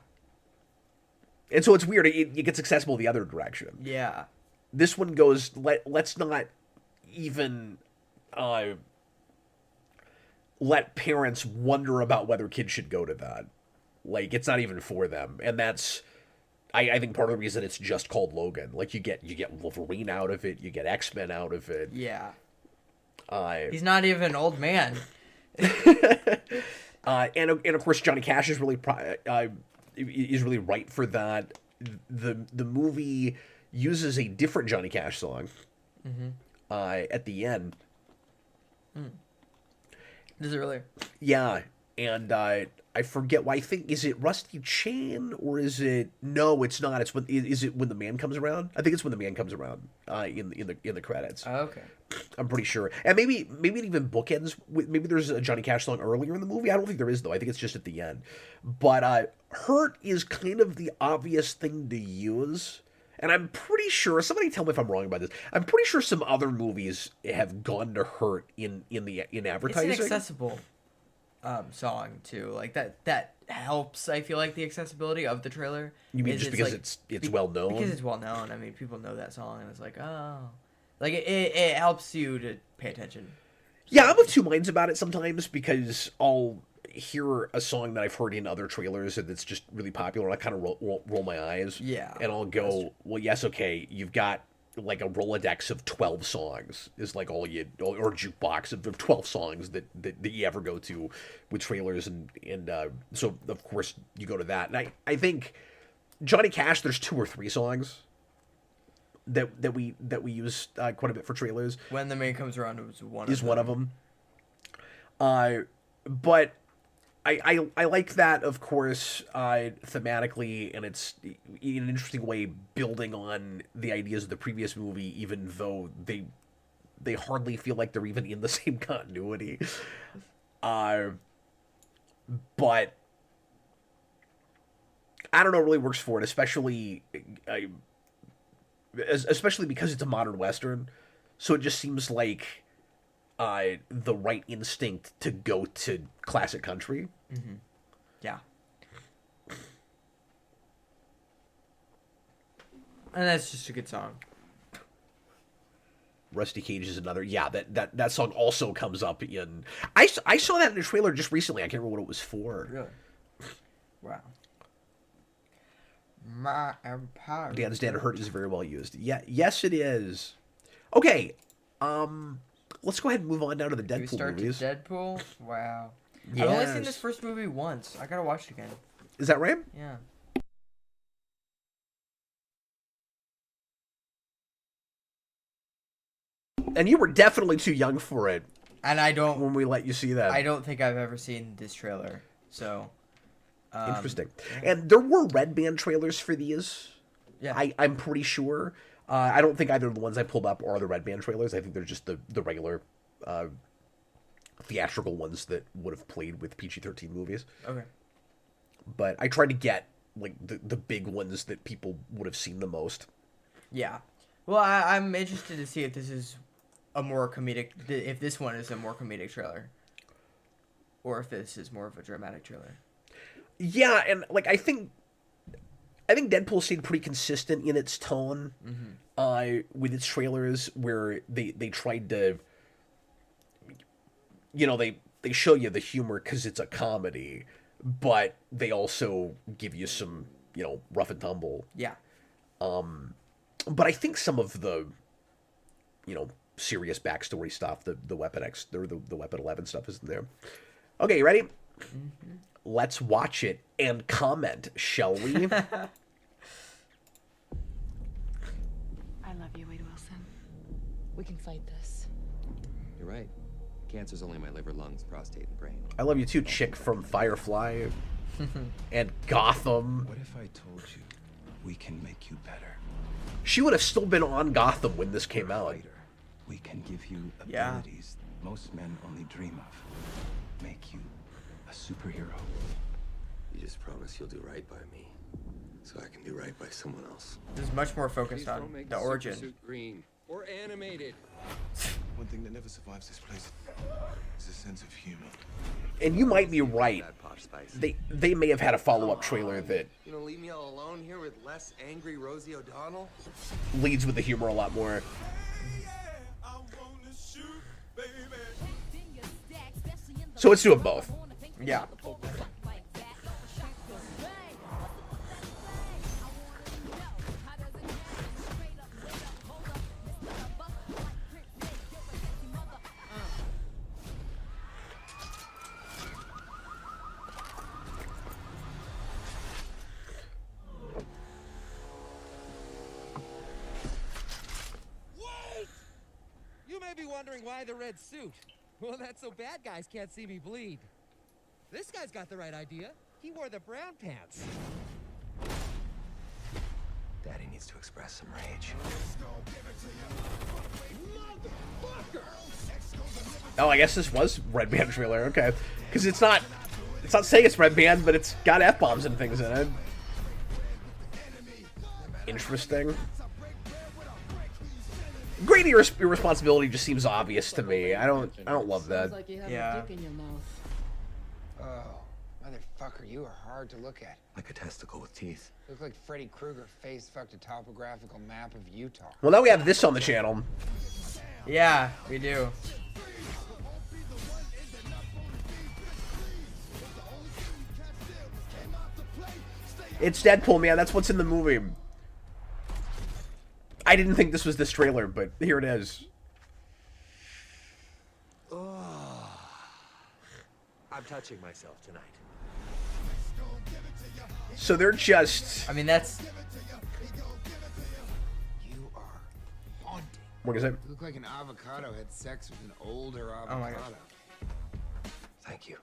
And so it's weird. It gets accessible the other direction. Yeah. This one goes, let's not even let parents wonder about whether kids should go to that. Like, it's not even for them. And that's, I think, part of the reason it's just called Logan. Like, you get Wolverine out of it, you get X-Men out of it. Yeah. He's not even an old man. And of course, Johnny Cash is really right for that. The movie uses a different Johnny Cash song at the end. Does it really? Yeah, and I forget why. I think, is it Rusty Chain or is it? No, it's not. It's is it when the man comes around? I think it's when the man comes around in the credits. Oh, okay. I'm pretty sure, and maybe it even bookends with, maybe there's a Johnny Cash song earlier in the movie. I don't think there is though. I think it's just at the end. But "Hurt" is kind of the obvious thing to use, and I'm pretty sure. Somebody tell me if I'm wrong about this. I'm pretty sure some other movies have gone to "Hurt" in advertising. It's an accessible song too. Like that helps. I feel like the accessibility of the trailer. You mean just because it's well known? Because it's well known. I mean, people know that song, and it's like, oh. Like, it helps you to pay attention. Yeah, I'm of two minds about it sometimes, because I'll hear a song that I've heard in other trailers and it's just really popular, and I kind of roll my eyes. Yeah. And I'll go, well, yes, okay, you've got, like, a Rolodex of 12 songs is, like, all you... Or a jukebox of 12 songs that you ever go to with trailers, and so, of course, you go to that. And I think Johnny Cash, there's 2 or 3 songs that we use quite a bit for trailers. When the Man Comes Around was one of them. But I like that, of course, thematically, and it's in an interesting way building on the ideas of the previous movie, even though they hardly feel like they're even in the same continuity. But I don't know, it really works for it, especially because it's a modern Western, so it just seems like the right instinct to go to classic country. Mm-hmm. Yeah. And that's just a good song. Rusty Cage is another. Yeah, that song also comes up in... I saw that in a trailer just recently. I can't remember what it was for. Really? Wow. My empire. Dan's Dead Hurt is very well used. Yeah, yes, it is. Okay, let's go ahead and move on down to the Deadpool movies. To Deadpool? Wow. Yes. I've only seen this first movie once. I gotta watch it again. Is that right? Yeah. And you were definitely too young for it. And I don't... When we let you see that. I don't think I've ever seen this trailer, so... Interesting. Yeah. And there were Red Band trailers for these. Yeah. I'm pretty sure. I don't think either of the ones I pulled up are the Red Band trailers. I think they're just the regular theatrical ones that would have played with PG-13 movies. Okay. But I tried to get like the big ones that people would have seen the most. Yeah. Well, I'm interested to see if this is a more comedic... If this one is a more comedic trailer. Or if this is more of a dramatic trailer. Yeah, and like I think Deadpool stayed pretty consistent in its tone with its trailers, where they tried to, they show you the humor because it's a comedy, but they also give you some rough and tumble. Yeah. But I think some of the serious backstory stuff, the Weapon X or the Weapon 11 stuff, isn't there. Okay, you ready? Let's watch it and comment, shall we? I love you, Wade Wilson. We can fight this. You're right. Cancer's only my liver, lungs, prostate, and brain. I love you too, chick from Firefly and Gotham. What if I told you we can make you better? She would have still been on Gotham when this came out. Fighter. We can give you Yeah. abilities most men only dream of. Make you a superhero. You just promise you'll do right by me, so I can do right by someone else. This is much more focused on the origin. Green or animated. One thing that never survives this place is a sense of humor. And you might be right. That Posh Spice. They may have had a follow-up trailer that You gonna leave me all alone here with less angry Rosie O'Donnell? leads with the humor a lot more. So let's do them both. Yeah. You may be wondering why the red suit. Well, that's so bad guys can't see me bleed. This guy's got the right idea. He wore the brown pants. Daddy needs to express some rage. Oh, I guess this was Red Band trailer. Okay, because it's not saying it's Red Band, but it's got F-bombs and things in it. Interesting. Great irresponsibility just seems obvious to me. I don't love that. Like you have Yeah. a dick in your mouth. Oh, motherfucker, you are hard to look at. Like a testicle with teeth. Look like Freddy Krueger face-fucked a topographical map of Utah. Well, now we have this on the channel. Yeah, we do. It's Deadpool, man. That's what's in the movie. I didn't think this was this trailer, but here it is. I'm touching myself tonight. So they're just... I mean, that's... You are haunting. What is it? You look like an avocado had sex with an older avocado. Oh my gosh. Thank you.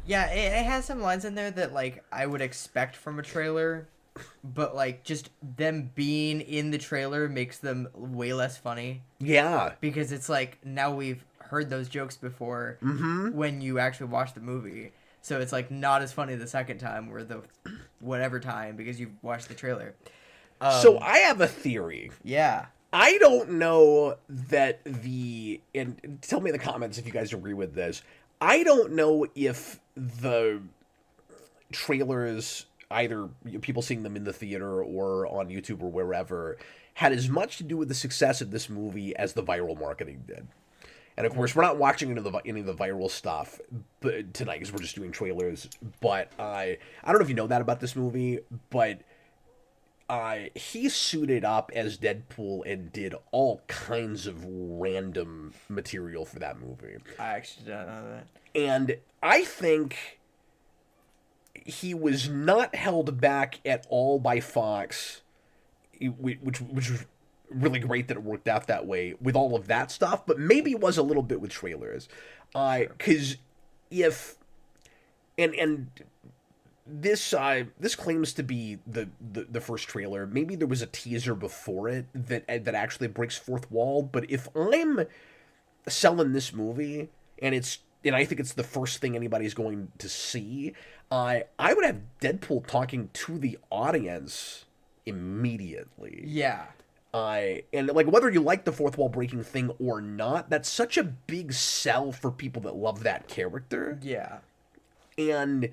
Yeah, it has some lines in there that, like, I would expect from a trailer, but, like, just them being in the trailer makes them way less funny. Yeah. Because it's like, now we've heard those jokes before when you actually watch the movie. So it's, like, not as funny the second time or the whatever time because you've watched the trailer. So I have a theory. Yeah. I don't know that the... And tell me in the comments if you guys agree with this. I don't know if the trailers, either people seeing them in the theater or on YouTube or wherever, had as much to do with the success of this movie as the viral marketing did. And of course, we're not watching any of the viral stuff tonight because we're just doing trailers. But I don't know if you know that about this movie, but he suited up as Deadpool and did all kinds of random material for that movie. I actually don't know that. And I think he was not held back at all by Fox, which was really great that it worked out that way with all of that stuff, but maybe it was a little bit with trailers. Because if... And this claims to be the first trailer. Maybe there was a teaser before it that actually breaks fourth wall. But if I'm selling this movie and I think it's the first thing anybody's going to see, I would have Deadpool talking to the audience immediately. Yeah. And like whether you like the fourth wall breaking thing or not, that's such a big sell for people that love that character. Yeah. And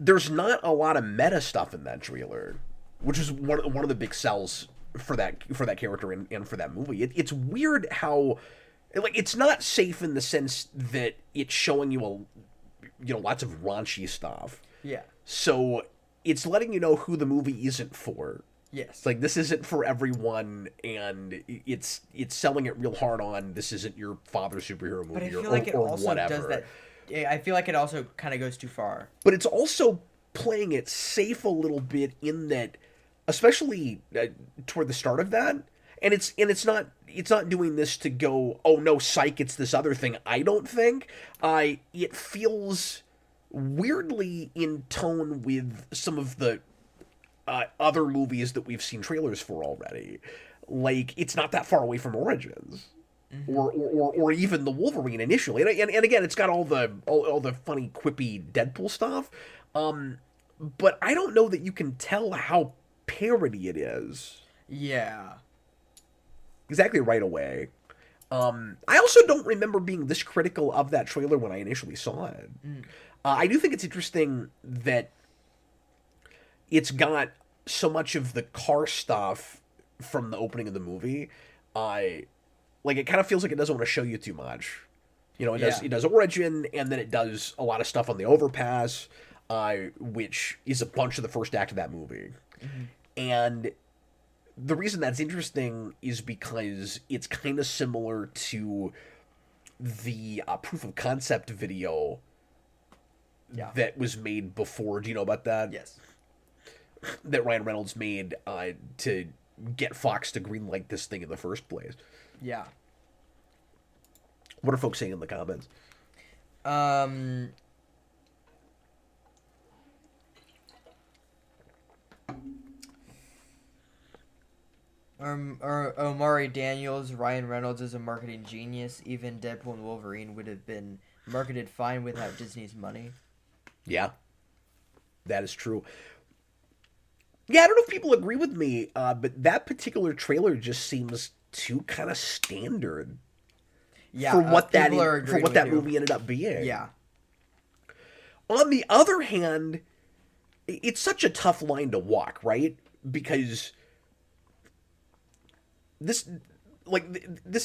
there's not a lot of meta stuff in that trailer, which is one of the big sells for that character and for that movie. It's weird how, like, it's not safe in the sense that it's showing you lots of raunchy stuff. Yeah. So it's letting you know who the movie isn't for. Yes. It's like, this isn't for everyone, and it's selling it real hard on, this isn't your father's superhero movie, But I feel or like it also whatever. does that I feel like it also kind of goes too far. But it's also playing it safe a little bit in that, especially toward the start of that, and it's not doing this to go, oh no, psych, it's this other thing. I don't think it feels weirdly in tone with some of the other movies that we've seen trailers for already. Like, it's not that far away from Origins. Or even the Wolverine initially, and again, it's got all the funny, quippy Deadpool stuff, but I don't know that you can tell how parody it is. Yeah. Exactly right away. I also don't remember being this critical of that trailer when I initially saw it. I do think it's interesting that it's got so much of the car stuff from the opening of the movie. Like, it kind of feels like it doesn't want to show you too much. You know, it does Origin, and then it does a lot of stuff on the overpass, which is a bunch of the first act of that movie. And the reason that's interesting is because it's kind of similar to the proof of concept video that was made before. Do you know about that? Yes. That Ryan Reynolds made to get Fox to greenlight this thing in the first place. Yeah. What are folks saying in the comments? Omari Daniels, Ryan Reynolds is a marketing genius. Even Deadpool and Wolverine would have been marketed fine without Disney's money. Yeah. That is true. Yeah, I don't know if people agree with me, but that particular trailer just seems too kind of standard for what that movie ended up being. Yeah. On the other hand, it's such a tough line to walk, right? Because this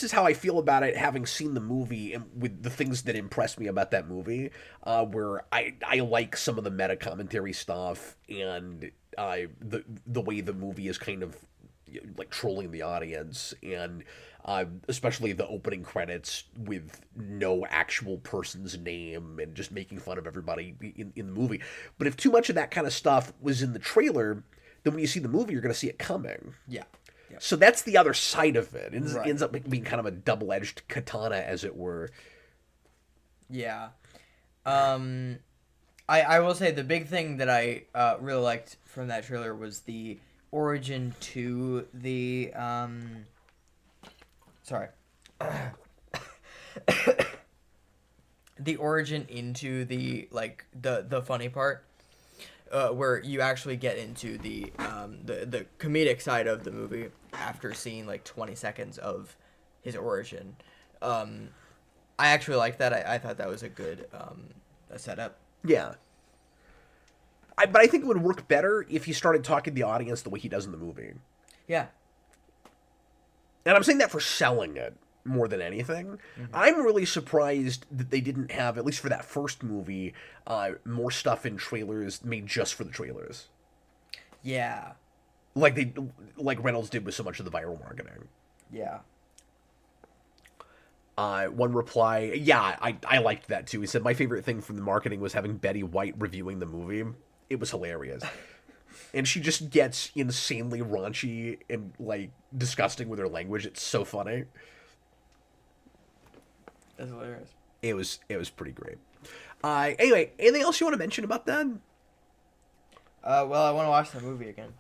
is how I feel about it, having seen the movie and with the things that impressed me about that movie, where I like some of the meta commentary stuff and the way the movie is kind of like trolling the audience, and especially the opening credits with no actual person's name and just making fun of everybody in the movie. But if too much of that kind of stuff was in the trailer, then when you see the movie, you're going to see it coming. Yeah. Yep. So that's the other side of it. It Right. ends up being kind of a double-edged katana, as it were. Yeah. I will say the big thing that I really liked from that trailer was the origin to the the origin into the funny part, where you actually get into the comedic side of the movie after seeing like 20 seconds of his origin. I actually liked that. I thought that was a good setup. Yeah. But I think it would work better if he started talking to the audience the way he does in the movie. Yeah. And I'm saying that for selling it more than anything. Mm-hmm. I'm really surprised that they didn't have, at least for that first movie, more stuff in trailers made just for the trailers. Yeah. Like Reynolds did with so much of the viral marketing. Yeah. One reply, yeah, I liked that too. He said, my favorite thing from the marketing was having Betty White reviewing the movie. It was hilarious. And she just gets insanely raunchy and, like, disgusting with her language. It's so funny. That's hilarious. It was pretty great. Anyway, anything else you want to mention about that? Well, I want to watch the movie again.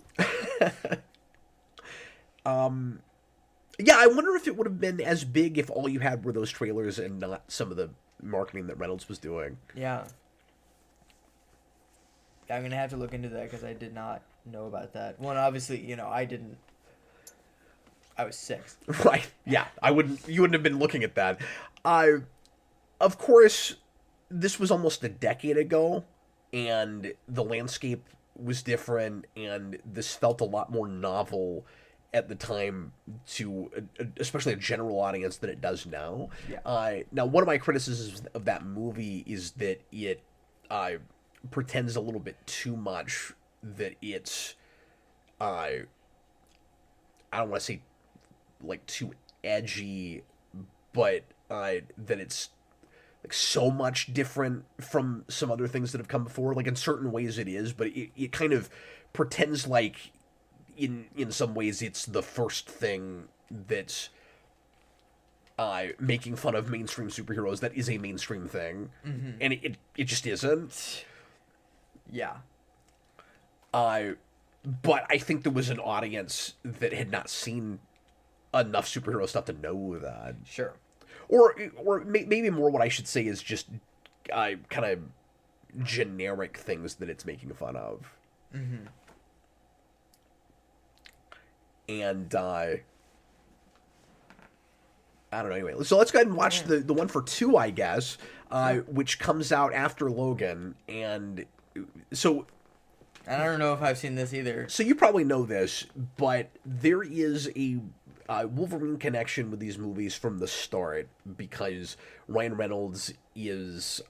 Yeah, I wonder if it would have been as big if all you had were those trailers and not some of the marketing that Reynolds was doing. Yeah. I'm going to have to look into that because I did not know about that. One, obviously, I didn't. I was 6. Right. Yeah. You wouldn't have been looking at that. Of course, this was almost a decade ago, and the landscape was different, and this felt a lot more novel at the time to especially a general audience than it does now. Yeah. Now, one of my criticisms of that movie is that it pretends a little bit too much that it's I don't want to say like too edgy, but that it's like so much different from some other things that have come before. Like in certain ways it is, but it kind of pretends like in some ways it's the first thing that's making fun of mainstream superheroes that is a mainstream thing, and it just isn't. Yeah. But I think there was an audience that had not seen enough superhero stuff to know that. Sure. Or maybe more what I should say is just kind of generic things that it's making fun of. Mm-hmm. And I don't know. Anyway, so let's go ahead and watch the one for 2, I guess, which comes out after Logan. And so, I don't know if I've seen this either. so you probably know this, but there is a Wolverine connection with these movies from the start, because Ryan Reynolds is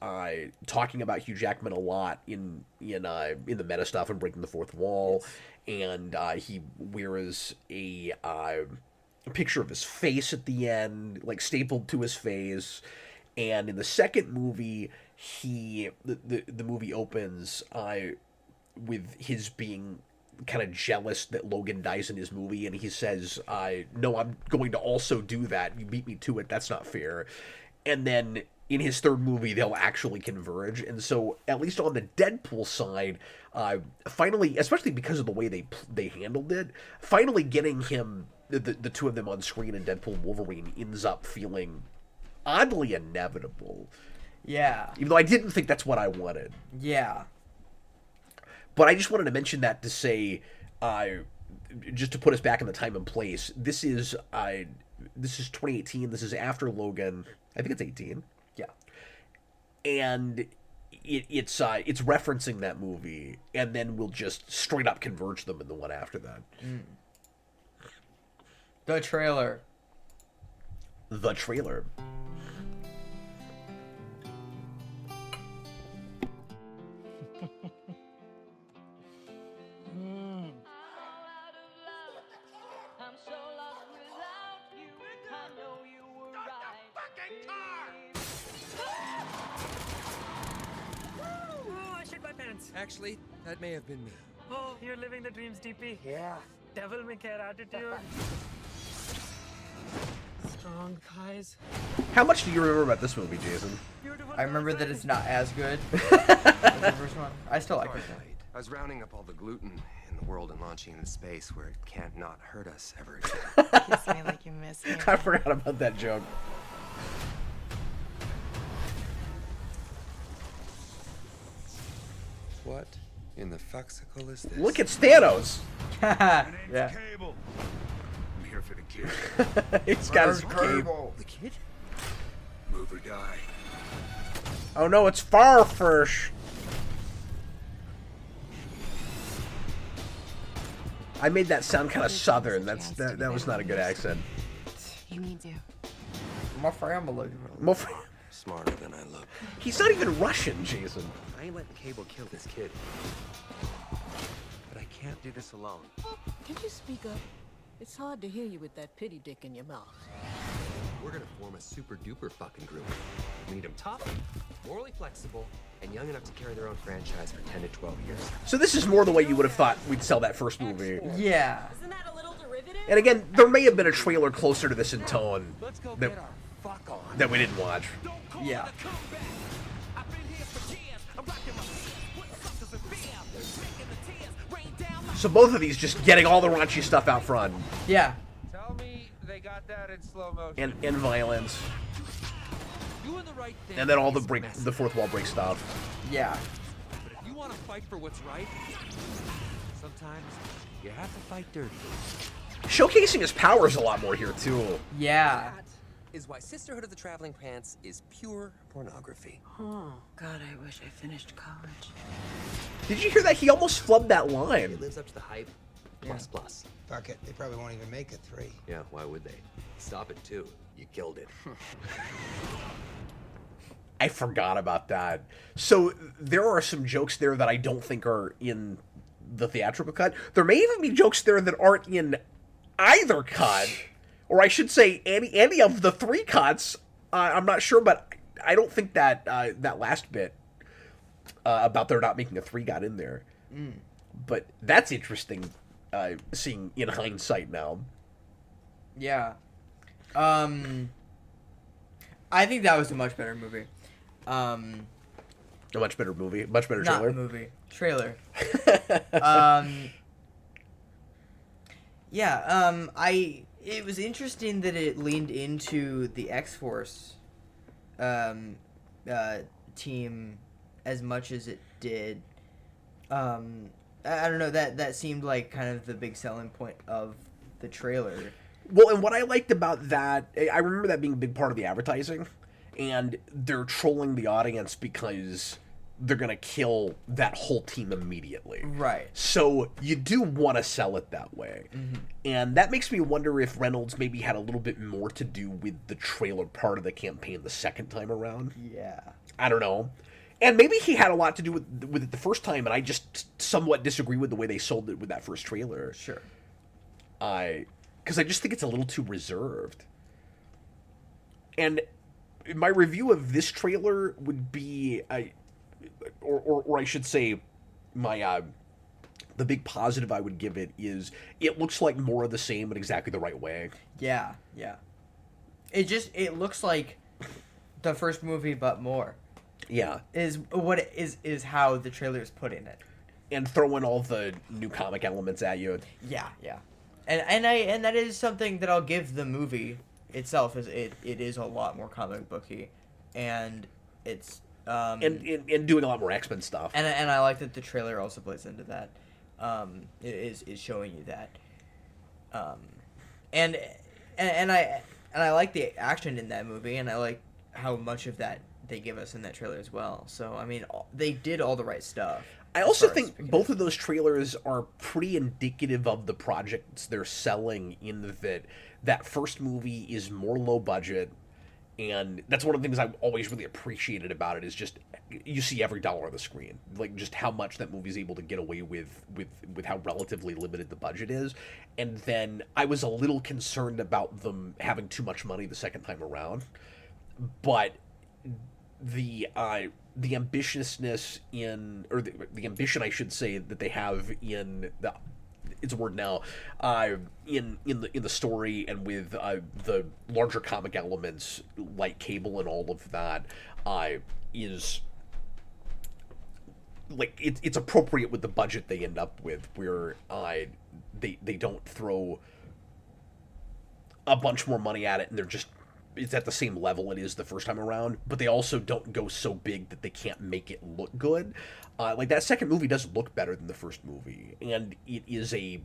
talking about Hugh Jackman a lot in the meta stuff and breaking the fourth wall, and he wears a picture of his face at the end, like stapled to his face. And in the second movie, the movie opens with his being kind of jealous that Logan dies in his movie, and he says, no, I'm going to also do that. You beat me to it. That's not fair. And then in his third movie, they'll actually converge. And so, at least on the Deadpool side, finally, especially because of the way they handled it, finally getting him, the two of them on screen in Deadpool Wolverine ends up feeling oddly inevitable. Yeah. Even though I didn't think that's what I wanted. Yeah. But I just wanted to mention that to say, just to put us back in the time and place, this is 2018. This is after Logan. I think it's 18. Yeah. And it's referencing that movie, and then we'll just straight up converge them in the one after that. The trailer. The trailer. Actually, that may have been me. Oh, you're living the dreams, DP. Yeah. Devil may care attitude. Strong thighs. How much do you remember about this movie, Jason? Beautiful. I remember that it's not as good as the first one. I still like it. I was rounding up all the gluten in the world and launching into space where it can't not hurt us ever again. Kiss me like you miss me. I forgot about that joke. What in the fuxicle is this? Look, it's Thanos. Yeah. Cable. I'm here for the kid. He's got his cape. The kid? Move or die. Oh no, it's Farfish. I made that sound kind of southern. That was not a good accent. He needs you. My family. Smarter than I look. He's not even Russian, Jason. I ain't letting Cable kill this kid. But I can't do this alone. Can you speak up? It's hard to hear you with that pity dick in your mouth. We're gonna form a super duper fucking group. We need them tough, morally flexible, and young enough to carry their own franchise for 10 to 12 years. So this is more the way you would have thought we'd sell that first movie. Yeah. Isn't that a little derivative? And again, there may have been a trailer closer to this in tone Let's go that, get our fuck on. that we didn't watch. Yeah. So both of these just getting all the raunchy stuff out front. Yeah. Tell me they got that in slow motion. And violence. Doing the right thing. And then all the is messy. the fourth wall break stuff. Yeah. But if you want to fight for what's right, sometimes you have to fight dirty. Showcasing his powers a lot more here, too. Yeah. That is why Sisterhood of the Traveling Pants is pure pornography. Oh, God, I wish I finished college. Did you hear that? He almost flubbed that line. It lives up to the hype. Plus, plus. Fuck it, they probably won't even make it 3. Yeah, why would they? Stop it too. You killed it. I forgot about that. So there are some jokes there that I don't think are in the theatrical cut. There may even be jokes there that aren't in either cut. Or I should say any of the 3 cuts. I'm not sure, but I don't think that that last bit about there not making a 3 got in there. But that's interesting, seeing in hindsight now. Yeah. I think that was a much better movie. A much better movie, much better Not trailer. movie, trailer. It was interesting that it leaned into the X-Force team as much as it did. I don't know, that seemed like kind of the big selling point of the trailer. Well, and what I liked about that, I remember that being a big part of the advertising, and they're trolling the audience because they're going to kill that whole team immediately. Right. So you do want to sell it that way. Mm-hmm. And that makes me wonder if Reynolds maybe had a little bit more to do with the trailer part of the campaign the second time around. Yeah. I don't know. And maybe he had a lot to do with it the first time, and I just somewhat disagree with the way they sold it with that first trailer. Sure. Because I just think it's a little too reserved. And my review of this trailer would be, or I should say, my the big positive I would give it is it looks like more of the same in exactly the right way. Yeah, yeah. It looks like the first movie, but more. Yeah, is what it is how the trailer is putting it, and throwing all the new comic elements at you. Yeah, yeah. And that is something that I'll give the movie itself, is it is a lot more comic booky, and it's and doing a lot more X-Men stuff. And I like that the trailer also plays into that. It is showing you that. And I like the action in that movie, and I like how much of that they give us in that trailer as well. So I mean, they did all the right stuff. I also think both of those trailers are pretty indicative of the projects they're selling, in that first movie is more low budget, and that's one of the things I've always really appreciated about it, is just you see every dollar on the screen, like just how much that movie's able to get away with how relatively limited the budget is. And then I was a little concerned about them having too much money the second time around, but the ambitiousness in, or the ambition, I should say, that they have in the, it's a word now, in the story, and with the larger comic elements like Cable and all of that, is like it's appropriate with the budget they end up with, where they don't throw a bunch more money at it, and it's at the same level it is the first time around, but they also don't go so big that they can't make it look good. Like that second movie does look better than the first movie, and it is a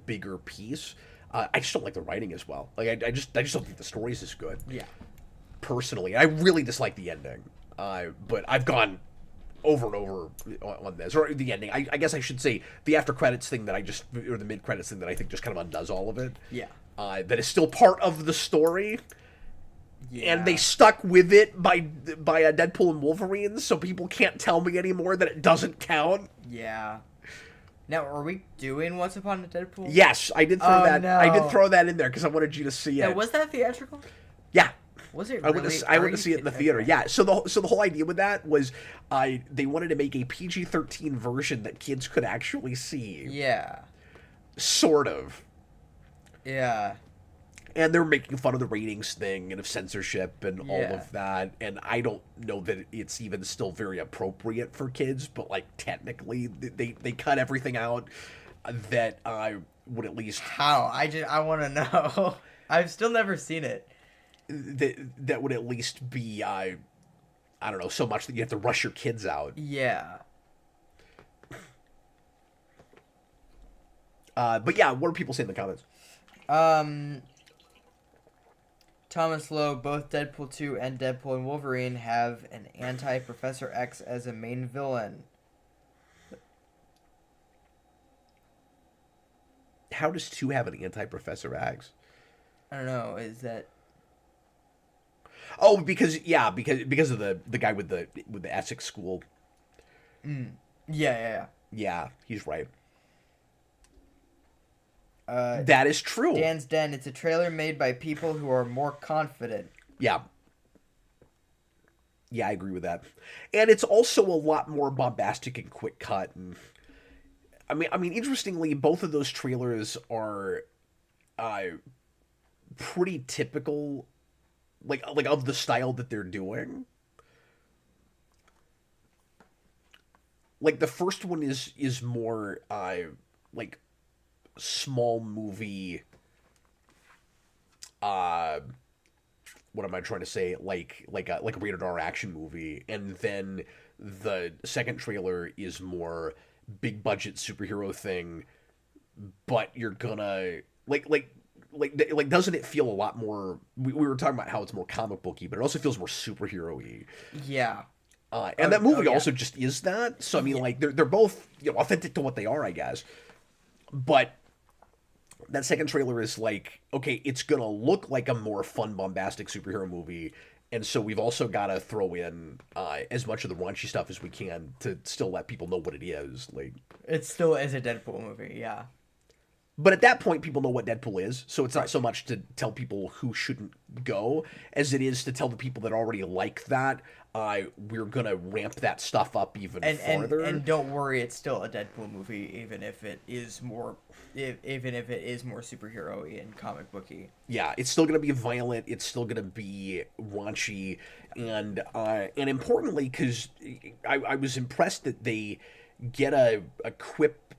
bigger piece. I just don't like the writing as well. Like I just don't think the story is as good. Yeah. Personally, I really dislike the ending. But I've gone over and over on this, or the ending. I guess I should say the after credits thing or the mid credits thing that I think just kind of undoes all of it. Yeah. That is still part of the story. Yeah. And they stuck with it by Deadpool and Wolverine, so people can't tell me anymore that it doesn't count. Yeah. Now, are we doing Once Upon a Deadpool? Yes, I did throw that. No. I did throw that in there because I wanted you to see it. Now, was that theatrical? Yeah. Was it? I went to see it in the theater. Okay. Yeah. So the whole idea with that was, they wanted to make a PG-13 version that kids could actually see. Yeah. Sort of. Yeah. And they're making fun of the ratings thing and of censorship and all Yeah. of that. And I don't know that it's even still very appropriate for kids, but like technically they cut everything out that I would at least... How? I want to know. I've still never seen it. That would at least be, I don't know, so much that you have to rush your kids out. Yeah. But yeah, what are people saying in the comments? Thomas Lowe, both Deadpool 2 and Deadpool and Wolverine have an anti-Professor X as a main villain. How does 2 have an anti-Professor X? I don't know, is that... Oh, because of the guy with the Essex school. Yeah. Yeah, he's right. That is true. Dan's Den, it's a trailer made by people who are more confident. Yeah. Yeah, I agree with that. And it's also a lot more bombastic and quick cut. And I mean, interestingly, both of those trailers are pretty typical, like of the style that they're doing. Like the first one is more like small movie. What am I trying to say? Like a rated R action movie, and then the second trailer is more big budget superhero thing. But you're gonna like doesn't it feel a lot more? We were talking about how it's more comic booky, but it also feels more superhero-y. Yeah. And that movie also just is that. So I mean, like they're both authentic to what they are, I guess. But that second trailer is like, okay, it's gonna look like a more fun, bombastic superhero movie, and so we've also got to throw in as much of the raunchy stuff as we can to still let people know what it is. Like, it still is a Deadpool movie, yeah. But at that point, people know what Deadpool is, so it's not so much to tell people who shouldn't go as it is to tell the people that already like that, we're going to ramp that stuff up even farther. And don't worry, it's still a Deadpool movie, even if it is more superhero-y and comic booky. Yeah, it's still going to be violent, it's still going to be raunchy, and importantly, because I was impressed that they get a quip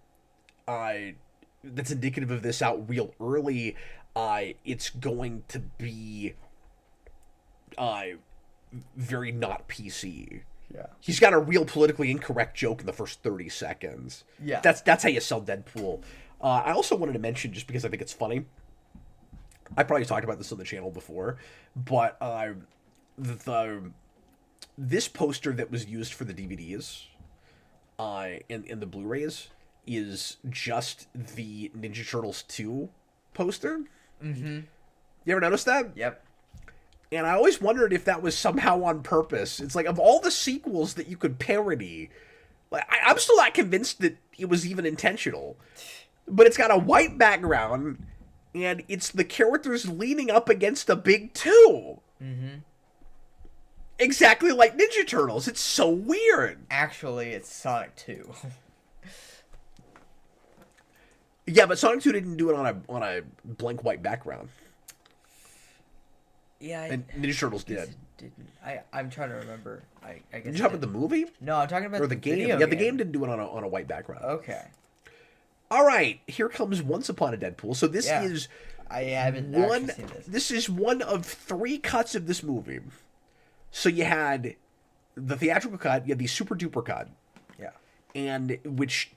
that's indicative of this out real early. It's going to be very not PC. Yeah. He's got a real politically incorrect joke in the first 30 seconds. Yeah. That's how you sell Deadpool. I also wanted to mention, just because I think it's funny, I probably talked about this on the channel before, but this poster that was used for the DVDs in the Blu-rays is just the Ninja Turtles 2 poster. Mm-hmm. You ever notice that? Yep. And I always wondered if that was somehow on purpose. It's like, of all the sequels that you could parody, like I'm still not convinced that it was even intentional. But it's got a white background, and it's the characters leaning up against a big 2. Mm-hmm. Exactly like Ninja Turtles. It's so weird. Actually, it's Sonic 2. Yeah, but Sonic 2 didn't do it on a blank white background. Yeah, and Ninja Turtles did. Didn't. I'm trying to remember. I guess. Did you talk about the movie? No, I'm talking about the game. Yeah, the game didn't do it on a white background. Okay. All right, here comes Once Upon a Deadpool. So this is I haven't actually seen this. This is one of 3 cuts of this movie. So you had the theatrical cut, you had the super duper cut. Yeah. And which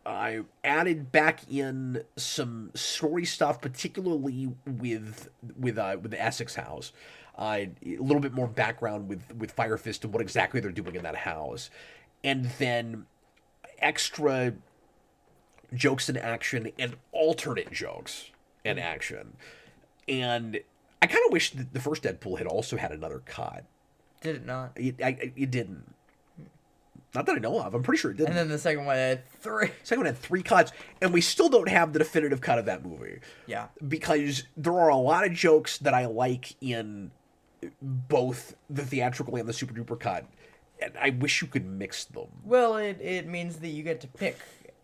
I added back in some story stuff, particularly with the Essex house. A little bit more background with Fire Fist and what exactly they're doing in that house. And then extra jokes in action and alternate jokes in action. And I kind of wish that the first Deadpool had also had another cut. Did it not? It didn't. Not that I know of. I'm pretty sure it didn't. And then the second one had 3. Second one had 3 cuts, and we still don't have the definitive cut of that movie. Yeah. Because there are a lot of jokes that I like in both the theatrical and the super duper cut, and I wish you could mix them. Well, it means that you get to pick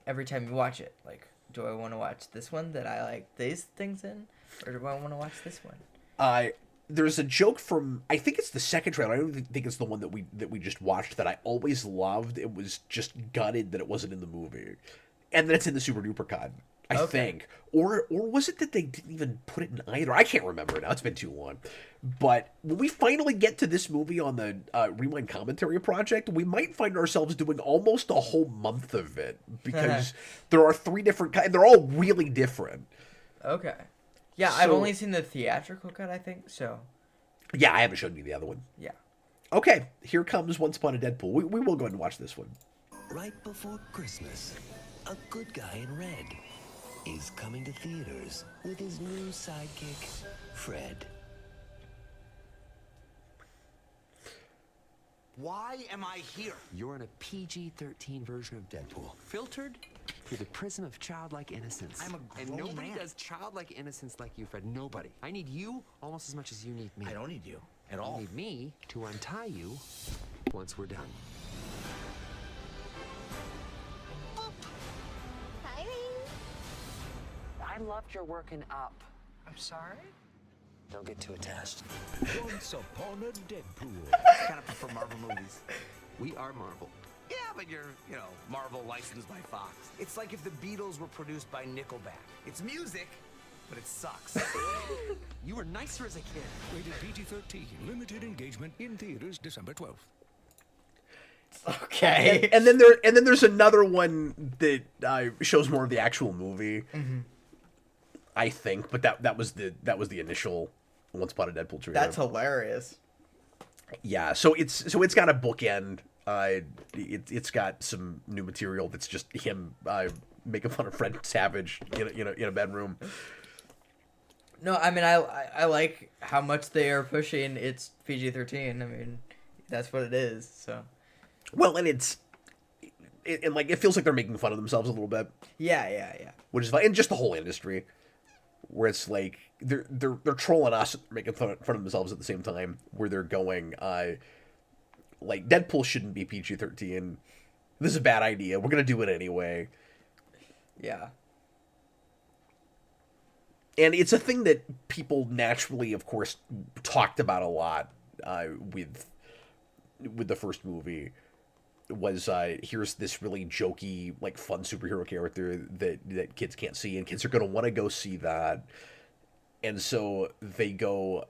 every time you watch it. Like, do I want to watch this one that I like these things in, or do I want to watch this one? There's a joke from, I think it's the second trailer. I don't think it's the one that we just watched, that I always loved. It was just gutted that it wasn't in the movie, and then it's in the super duper cut. I think, or was it that they didn't even put it in either? I can't remember now. It's been too long. But when we finally get to this movie on the Rewind Commentary Project, we might find ourselves doing almost a whole month of it, because there are 3 different cuts, and they're all really different. Okay. Yeah, I've only seen the theatrical cut, I think, so. Yeah, I haven't shown you the other one. Yeah. Okay, here comes Once Upon a Deadpool. We will go ahead and watch this one. Right before Christmas, a good guy in red is coming to theaters with his new sidekick, Fred. Why am I here? You're in a PG-13 version of Deadpool, filtered through the prism of childlike innocence. I'm a and grown nobody man. does childlike innocence like you, Fred. Nobody. I need you almost as much as you need me. I don't need you at You all. need me to untie you once we're done. I loved your working up. I'm sorry? Don't get too attached. Once upon a Deadpool. Kind of prefer Marvel movies. We are Marvel. Yeah, but you're, Marvel licensed by Fox. It's like if the Beatles were produced by Nickelback. It's music, but it sucks. You were nicer as a kid. Rated PG-13. Limited engagement in theaters December 12th. Okay. And then there's another one that shows more of the actual movie. Mm-hmm. I think, but that was the initial Once Upon a Deadpool trailer. That's hilarious. Yeah, so it's got a bookend. It's got some new material that's just him making fun of Fred Savage in a bedroom. No, I mean I like how much they are pushing it's PG-13. I mean, that's what it is. So. Well, and it feels like they're making fun of themselves a little bit. Yeah. Which is fine, and just the whole industry, where it's like they're trolling us, making fun of themselves at the same time. Where they're going, like Deadpool shouldn't be PG-13. This is a bad idea. We're gonna do it anyway. Yeah. And it's a thing that people naturally, of course, talked about a lot with the first movie. Was here's this really jokey, like fun superhero character that kids can't see, and kids are gonna want to go see that. And so they go,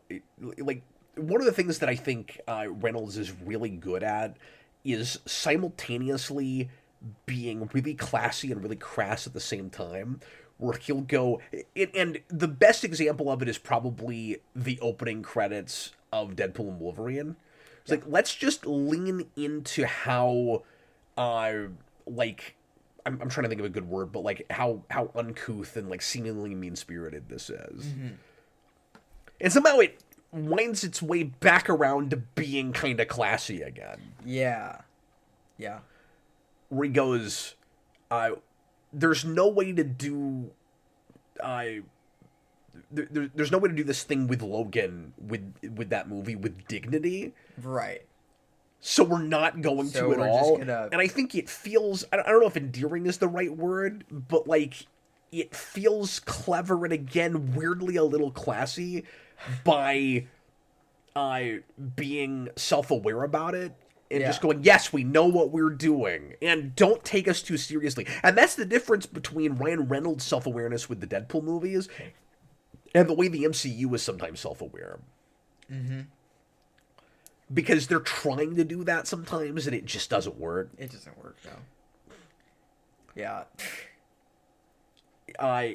like, one of the things that I think Reynolds is really good at is simultaneously being really classy and really crass at the same time, where he'll go, and the best example of it is probably the opening credits of Deadpool and Wolverine. It's like, let's just lean into how, like, I'm trying to think of a good word, but like how uncouth and like seemingly mean-spirited this is. Mm-hmm. And somehow it winds its way back around to being kind of classy again. Yeah. Where he goes, there's no way to do, there's no way to do this thing with Logan, with that movie, with dignity. Right. So we're not going to at all. And I think it feels, I don't know if endearing is the right word, but like, it feels clever and again, weirdly a little classy by being self-aware about it. And just going, yes, we know what we're doing. And don't take us too seriously. And that's the difference between Ryan Reynolds' self-awareness with the Deadpool movies and the way the MCU is sometimes self-aware. Mm-hmm. Because they're trying to do that sometimes, and it just doesn't work. It doesn't work, no. Yeah.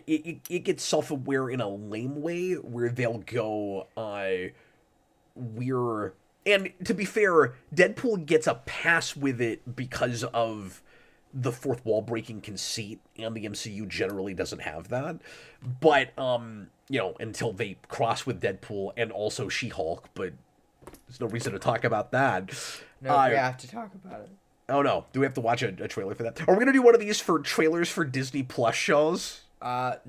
It gets self-aware in a lame way, where they'll go, we're... And to be fair, Deadpool gets a pass with it because of the fourth wall breaking conceit, and the MCU generally doesn't have that. But, until they cross with Deadpool and also She-Hulk, but there's no reason to talk about that. No, we have to talk about it. Oh no, do we have to watch a trailer for that? Are we gonna do one of these for trailers for Disney Plus shows? No.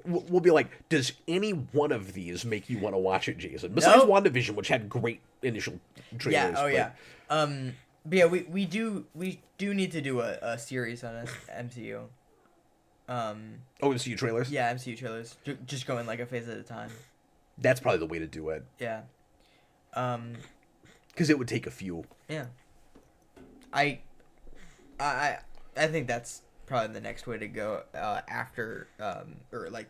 We'll be like, does any one of these make you want to watch it, Jason? Besides WandaVision, which had great initial trailers. Yeah. But yeah, we do need to do a series on MCU. MCU trailers? Yeah, MCU trailers. Just going like a phase at a time. That's probably the way to do it. Yeah. Because it would take a few. Yeah. I think that's probably the next way to go after or like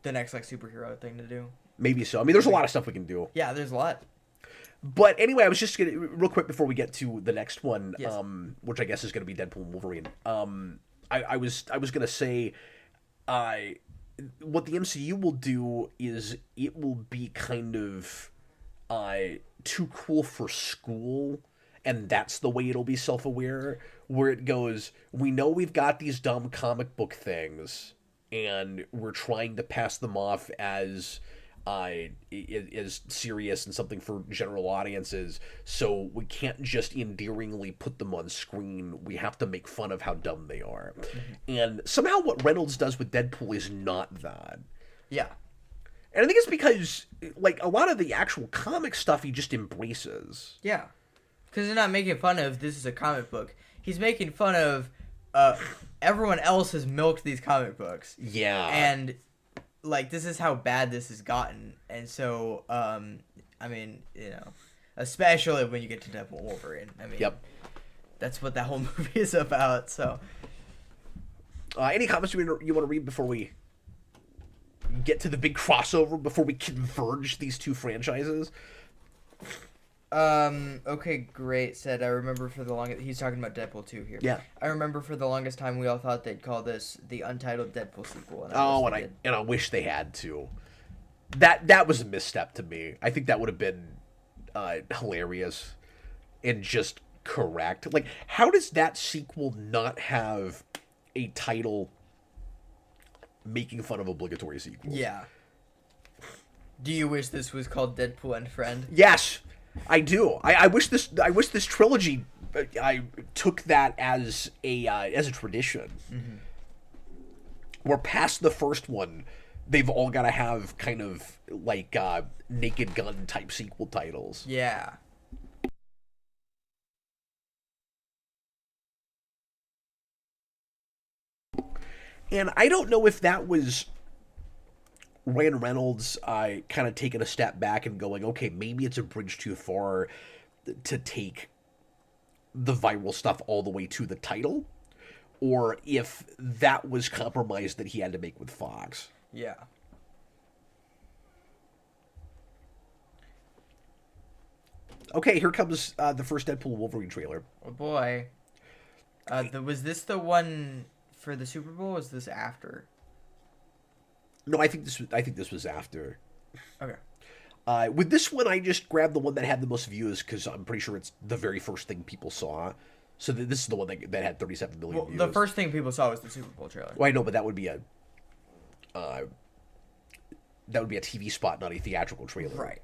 the next like superhero thing to do. Maybe so. I mean, there's a lot of stuff we can do. Yeah, there's a lot. But anyway, I was just gonna real quick before we get to the next one, yes. Which I guess is gonna be Deadpool and Wolverine. I was gonna say, what the MCU will do is it will be kind of too cool for school, and that's the way it'll be self-aware, where it goes, we know we've got these dumb comic book things, and we're trying to pass them off as serious and something for general audiences, so we can't just endearingly put them on screen. We have to make fun of how dumb they are. Mm-hmm. And somehow what Reynolds does with Deadpool is not that. Yeah. And I think it's because, like, a lot of the actual comic stuff he just embraces. Yeah. Because he's not making fun of this is a comic book. He's making fun of everyone else has milked these comic books. Yeah. And, like, this is how bad this has gotten. And so, I mean, you know, especially when you get to Deadpool Wolverine. I mean, yep. That's what that whole movie is about, so. Any comments you want to read before we get to the big crossover, before we converge these two franchises? Okay, great. Said, I remember for the longest... He's talking about Deadpool 2 here. Yeah. I remember for the longest time we all thought they'd call this the untitled Deadpool sequel. And I wish they had to. That was a misstep to me. I think that would have been hilarious and just correct. Like, how does that sequel not have a title making fun of obligatory sequels? Yeah. Do you wish this was called Deadpool and Friend? Yes, I do. I wish this trilogy I took that as a tradition. Mm-hmm. Where past the first one, they've all got to have kind of like Naked Gun type sequel titles. Yeah. And I don't know if that was Ryan Reynolds kind of taking a step back and going, okay, maybe it's a bridge too far to take the viral stuff all the way to the title, or if that was compromise that he had to make with Fox. Yeah. Okay, here comes the first Deadpool Wolverine trailer. Oh boy. Was this the one for the Super Bowl, or was this after? No, I think this was after. Okay. With this one, I just grabbed the one that had the most views because I'm pretty sure it's the very first thing people saw. So this is the one that had 37 million views. The first thing people saw was the Super Bowl trailer. Well, I know, but that would be a TV spot, not a theatrical trailer. Right.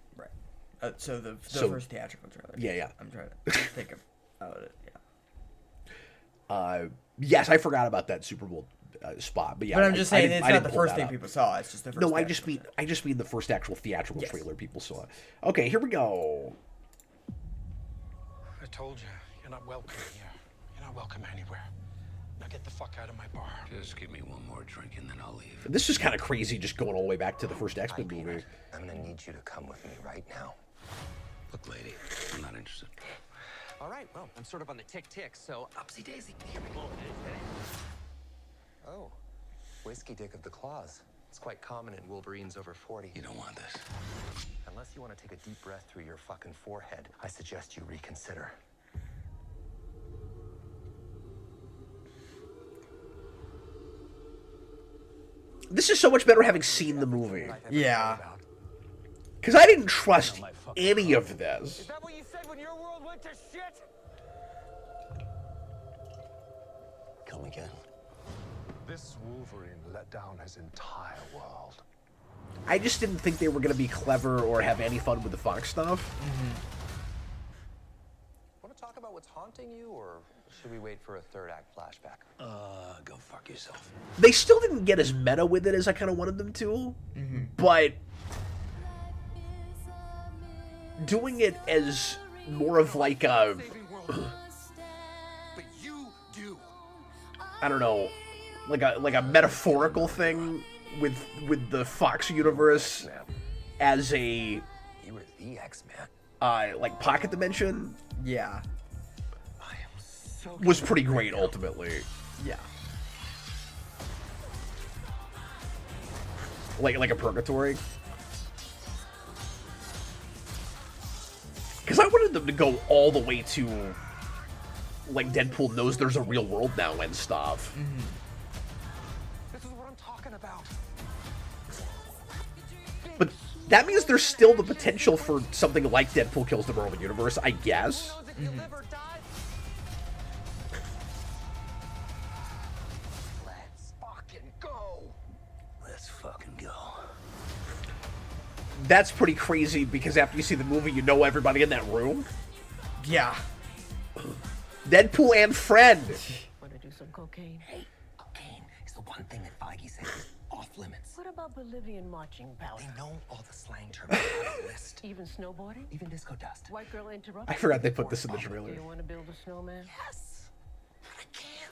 So the first theatrical trailer. Yeah. I'm trying to think about it. Yeah. Yes, I forgot about that Super Bowl spot, but yeah. But I'm just saying it's not the first thing up. people saw. It's just the first. No, I just mean the first actual theatrical trailer people saw. Okay, here we go. I told you, you're not welcome here. You're not welcome anywhere. Now get the fuck out of my bar. Just give me one more drink and then I'll leave. This is kind of crazy, just going all the way back to the first X-Men movie. I'm gonna need you to come with me right now. Look, lady, I'm not interested. All right, well, I'm sort of on the tick-tick, so upsy daisy. Here we go. Oh, whiskey dick of the claws. It's quite common in Wolverines over 40. You don't want this. Unless you want to take a deep breath through your fucking forehead, I suggest you reconsider. This is so much better having seen the movie. Yeah. Because I didn't trust any of this. Is that what you said when your world went to shit? Come again. This Wolverine let down his entire world. I just didn't think they were going to be clever or have any fun with the Fox stuff. Want to talk about what's haunting you, or should we wait for a third act flashback? Go fuck yourself. They still didn't get as meta with it as I kind of wanted them to, but doing it as more of like a, I don't know, like a metaphorical thing with the Fox universe as a You were the X-Man. like pocket dimension. Yeah. Was pretty great ultimately. Yeah. Like a purgatory. Because I wanted them to go all the way to, like, Deadpool knows there's a real world now and stuff. This is what I'm talking about. But that means there's still the potential for something like Deadpool Kills the Marvel Universe, I guess. Let's fucking go. Let's fucking go. That's pretty crazy because after you see the movie, you know everybody in that room. Yeah. Deadpool and Friend. Want to do some cocaine? Hey, cocaine is the one thing that Feige says is off limits. What about Bolivian marching powder? They know all the slang terms on the list. Even snowboarding? Even disco dust. White girl interrupt? I forgot they put this in the trailer. Do you want to build a snowman? Yes. I can't.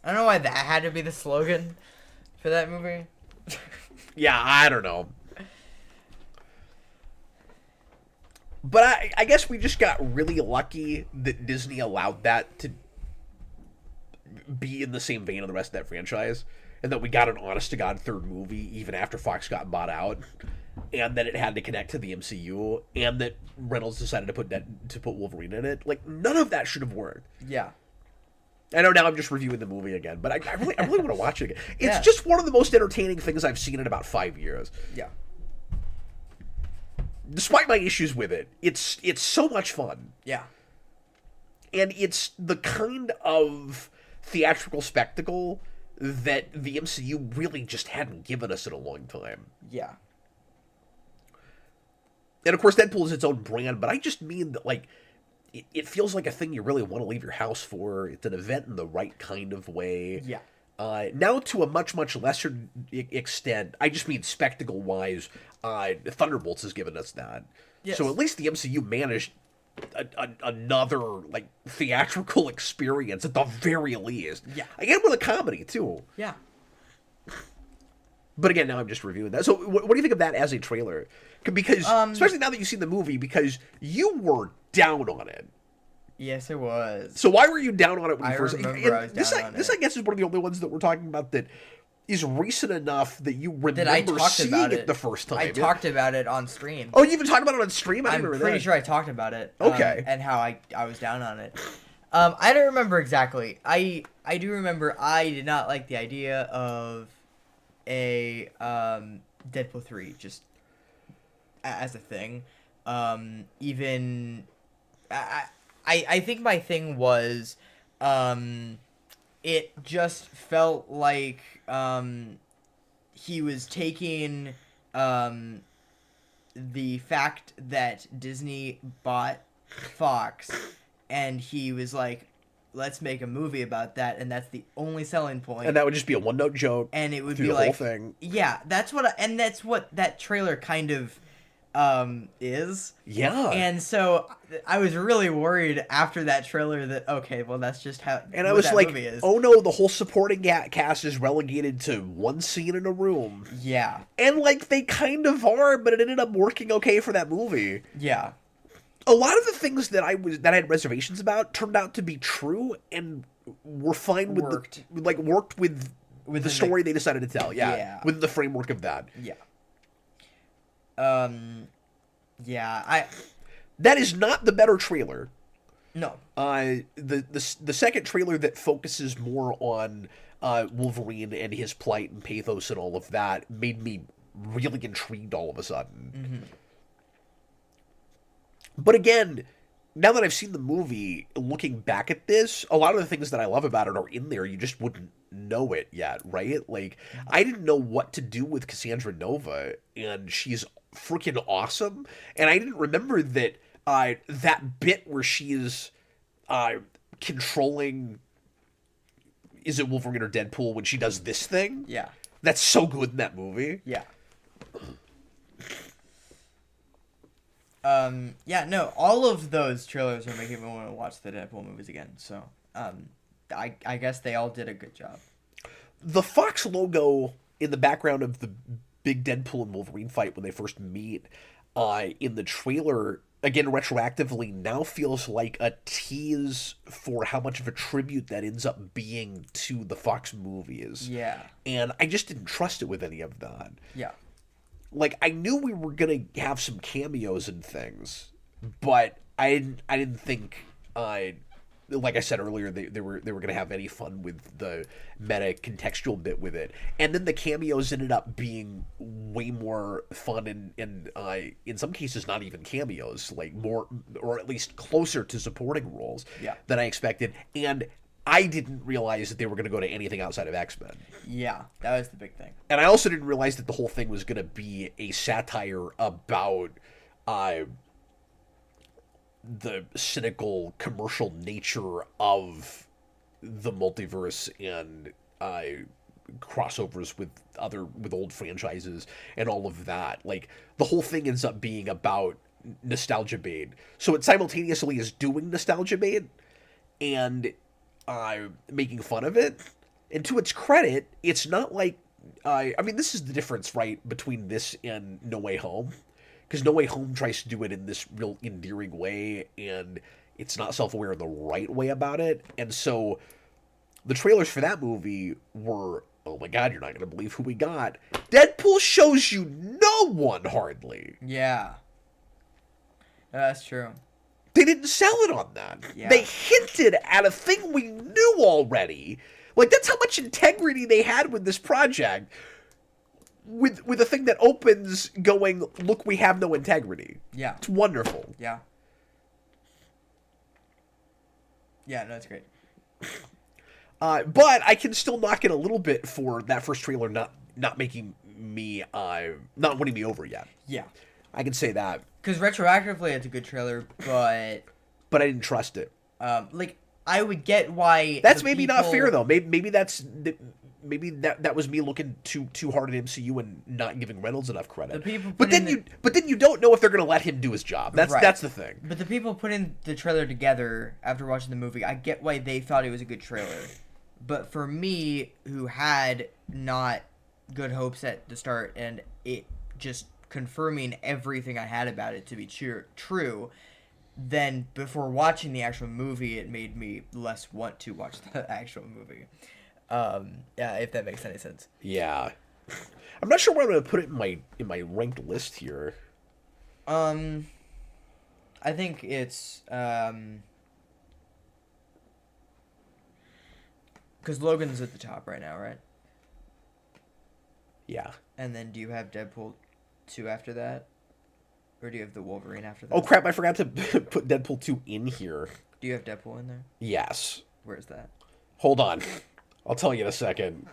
I don't know why that had to be the slogan for that movie. Yeah, I don't know. But I guess we just got really lucky that Disney allowed that to be in the same vein of the rest of that franchise, and that we got an honest-to-God third movie even after Fox got bought out, and that it had to connect to the MCU, and that Reynolds decided to put Wolverine in it. Like, none of that should have worked. Yeah. I know now I'm just reviewing the movie again, but I really want to watch it again. It's just one of the most entertaining things I've seen in about 5 years. Yeah. Despite my issues with it, it's so much fun. Yeah. And it's the kind of theatrical spectacle that the MCU really just hadn't given us in a long time. Yeah. And of course, Deadpool is its own brand, but I just mean that, like, it feels like a thing you really want to leave your house for. It's an event in the right kind of way. Yeah. Now, to a much, much lesser extent, I just mean spectacle-wise, Thunderbolts has given us that. Yes. So at least the MCU managed another, like, theatrical experience at the very least. Yeah. Again, with a comedy, too. Yeah. But again, now I'm just reviewing that. So what do you think of that as a trailer? Because, especially now that you've seen the movie, because you were down on it. Yes, it was. So why were you down on it when you I first... remember I was down on This, it. I guess, is one of the only ones that we're talking about that is recent enough that you remember That I talked seeing about it the first time. I talked about it on stream. Oh, you even talked about it on stream? I I'm remember pretty that. sure I talked about it. Okay. And how I was down on it. I don't remember exactly. I do remember I did not like the idea of a Deadpool 3 just as a thing. Even I think my thing was it just felt like he was taking the fact that Disney bought Fox and he was like, let's make a movie about that, and that's the only selling point. And that would just be a one-note joke. And it would through be the like, whole thing. Yeah, that's what that trailer kind of is. Yeah. And so I was really worried after that trailer that, okay, well, that's just how And I was that like, movie is. oh no, the whole supporting cast is relegated to one scene in a room. Yeah. And, like, they kind of are, but it ended up working okay for that movie. Yeah. A lot of the things that I had reservations about turned out to be true and were fine with worked with the story they decided to tell. Yeah. Within the framework of that. Yeah. That is not the better trailer. No. The second trailer that focuses more on Wolverine and his plight and pathos and all of that made me really intrigued all of a sudden. Mm-hmm. But again, now that I've seen the movie, looking back at this, a lot of the things that I love about it are in there. You just wouldn't know it yet, right? Like, I didn't know what to do with Cassandra Nova, and she's freaking awesome. And I didn't remember that that bit where she is controlling, is it Wolverine or Deadpool, when she does this thing? Yeah. That's so good in that movie. Yeah. Yeah, no, all of those trailers are making me want to watch the Deadpool movies again. So, I guess they all did a good job. The Fox logo in the background of the big Deadpool and Wolverine fight when they first meet, in the trailer, again, retroactively, now feels like a tease for how much of a tribute that ends up being to the Fox movies. Yeah. And I just didn't trust it with any of that. Yeah. Like, I knew we were gonna have some cameos and things, but I didn't think, like I said earlier, they were gonna have any fun with the meta contextual bit with it. And then the cameos ended up being way more fun and in some cases not even cameos, like more, or at least closer to supporting roles than I expected. And I didn't realize that they were going to go to anything outside of X-Men. Yeah, that was the big thing. And I also didn't realize that the whole thing was going to be a satire about the cynical commercial nature of the multiverse and crossovers with old franchises and all of that. Like, the whole thing ends up being about nostalgia bait. So it simultaneously is doing nostalgia bait and making fun of it. And to its credit, it's not like I mean, this is the difference, right, between this and No Way Home. Because No Way Home tries to do it in this real endearing way, and it's not self-aware in the right way about it. And so the trailers for that movie were, oh my god, you're not going to believe who we got. Deadpool shows you no one, hardly. Yeah. That's true. They didn't sell it on that. Yeah. They hinted at a thing we knew already. Like, that's how much integrity they had with this project. With a thing that opens going, look, we have no integrity. Yeah. It's wonderful. Yeah. Yeah, no, it's great. But I can still knock it a little bit for that first trailer not making me, not winning me over yet. Yeah. I can say that. Because retroactively, it's a good trailer, but I didn't trust it. Like, I would get why... That's maybe not fair, though. Maybe that's... Maybe that was me looking too hard at MCU and not giving Reynolds enough credit. But then you don't know if they're going to let him do his job. That's the thing. But the people putting the trailer together after watching the movie, I get why they thought it was a good trailer. But for me, who had not good hopes at the start and it just confirming everything I had about it to be true, then before watching the actual movie, it made me less want to watch the actual movie. Yeah, if that makes any sense. Yeah. I'm not sure where I'm going to put it in my ranked list here. I think it's because Logan's at the top right now, right? Yeah. And then do you have Deadpool 2 after that? Or do you have the Wolverine after that? Oh crap, I forgot to put Deadpool 2 in here. Do you have Deadpool in there? Yes. Where's that? Hold on. I'll tell you in a second.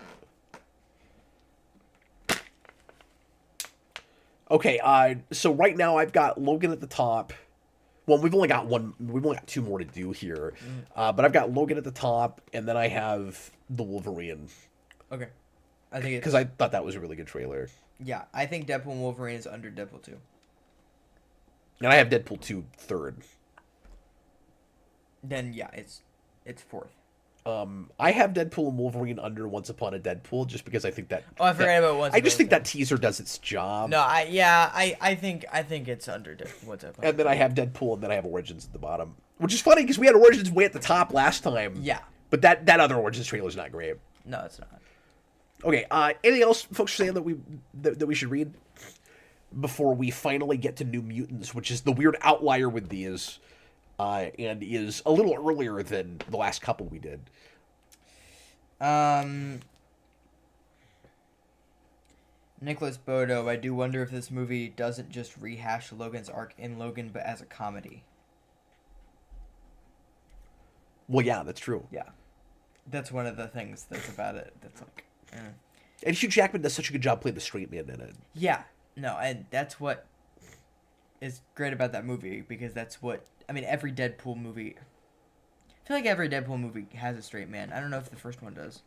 Okay, so right now I've got Logan at the top. Well, we've only got two more to do here. But I've got Logan at the top, and then I have the Wolverine. Okay. I think because I thought that was a really good trailer. Yeah, I think Deadpool and Wolverine is under Deadpool 2. And I have Deadpool 2 third. Then yeah, it's fourth. I have Deadpool and Wolverine under Once Upon a Deadpool just because I think that. Oh, I forgot about Once. I just think that teaser does its job. No, I think it's under Once Upon. And then I have Deadpool, and then I have Origins at the bottom, which is funny because we had Origins way at the top last time. Yeah. But that other Origins trailer is not great. No, it's not. Okay. Anything else, folks, are saying that we should read before we finally get to New Mutants, which is the weird outlier with these. And is a little earlier than the last couple we did. Nicholas Bodo, I do wonder if this movie doesn't just rehash Logan's arc in Logan, but as a comedy. Well, yeah, that's true. Yeah. That's one of the things that's about it. That's like... And Hugh Jackman does such a good job playing the straight man in it. Yeah. No, and that's what is great about that movie, because that's what... I mean, every Deadpool movie... I feel like every Deadpool movie has a straight man. I don't know if the first one does.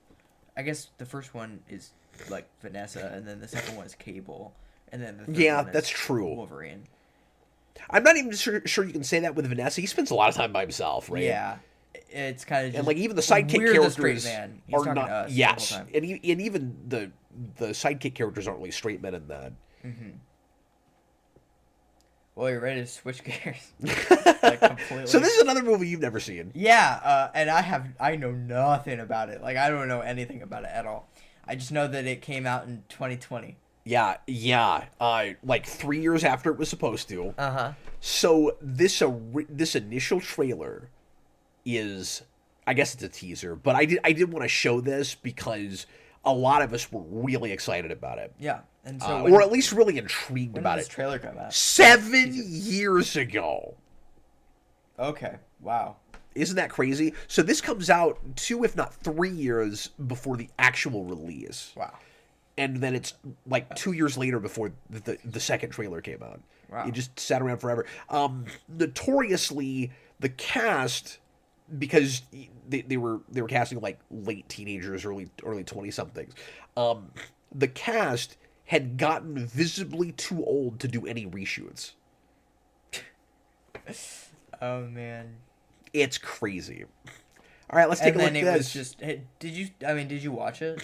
I guess the first one is, like, Vanessa, and then the second one is Cable, and then the third one is that's true. Wolverine. I'm not even sure you can say that with Vanessa. He spends a lot of time by himself, right? Yeah. It's kind of just... And, like, even the sidekick we're characters... the straight man. He's talking to us yes. the whole time. And even the sidekick characters aren't really straight men in that. Mm-hmm. Well, you're ready to switch gears. Like, completely. So this is another movie you've never seen. Yeah, and I know nothing about it. Like, I don't know anything about it at all. I just know that it came out in 2020. Yeah. Like 3 years after it was supposed to. Uh-huh. So this initial trailer is, I guess it's a teaser, but I did want to show this because a lot of us were really excited about it. Yeah. And so or at least really intrigued about it. When did this trailer come out? 7 years ago. Okay. Wow. Isn't that crazy? So this comes out 2, if not 3 years before the actual release. Wow. And then it's like 2 years later before the second trailer came out. Wow. It just sat around forever. Notoriously, the cast, because they were casting like late teenagers, early 20-somethings. The cast had gotten visibly too old to do any reshoots. Oh man, it's crazy. All right, let's take a look at this. And then it was just. Did you watch it?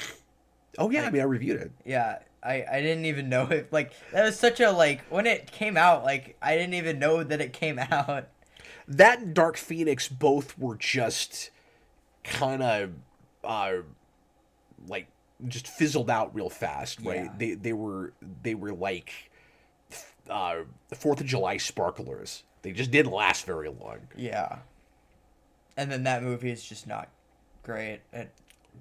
Oh yeah, like, I mean I reviewed it. Yeah, I didn't even know it. Like that was such a when it came out. Like I didn't even know that it came out. That and Dark Phoenix both were just kind of like just fizzled out real fast, right? Yeah. They were like 4th of July sparklers. They just didn't last very long. Yeah. And then that movie is just not great.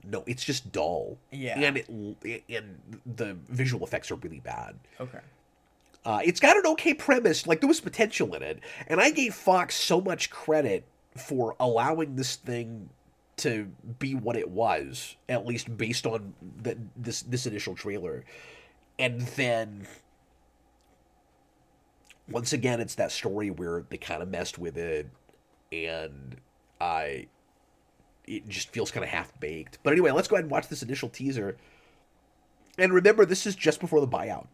No, it's just dull. Yeah. And the visual effects are really bad. Okay. It's got an okay premise. Like, there was potential in it. And I gave Fox so much credit for allowing this thing to be what it was, at least based on this initial trailer. And then, once again, it's that story where they kind of messed with it, and it just feels kind of half-baked. But anyway, let's go ahead and watch this initial teaser. And remember, this is just before the buyout.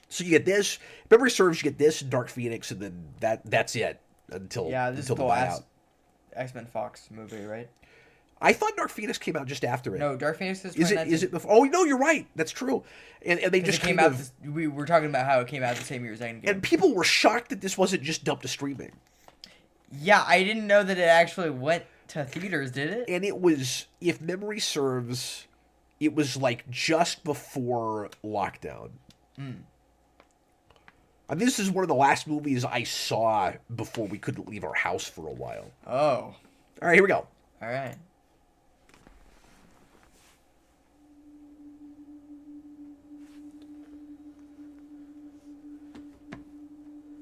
So you get this. If memory serves, you get this, Dark Phoenix, and then that's it until this until is the last X-Men Fox movie, right? I thought Dark Phoenix came out just after it. No, Dark Phoenix is it before? Oh no, you're right. That's true. And they just came out. We were talking about how it came out the same year as Endgame. And people were shocked that this wasn't just dumped to streaming. Yeah, I didn't know that it actually went to theaters, did it? And it was, if memory serves, it was like just before lockdown. And this is one of the last movies I saw before we couldn't leave our house for a while. Oh. All right, here we go. All right.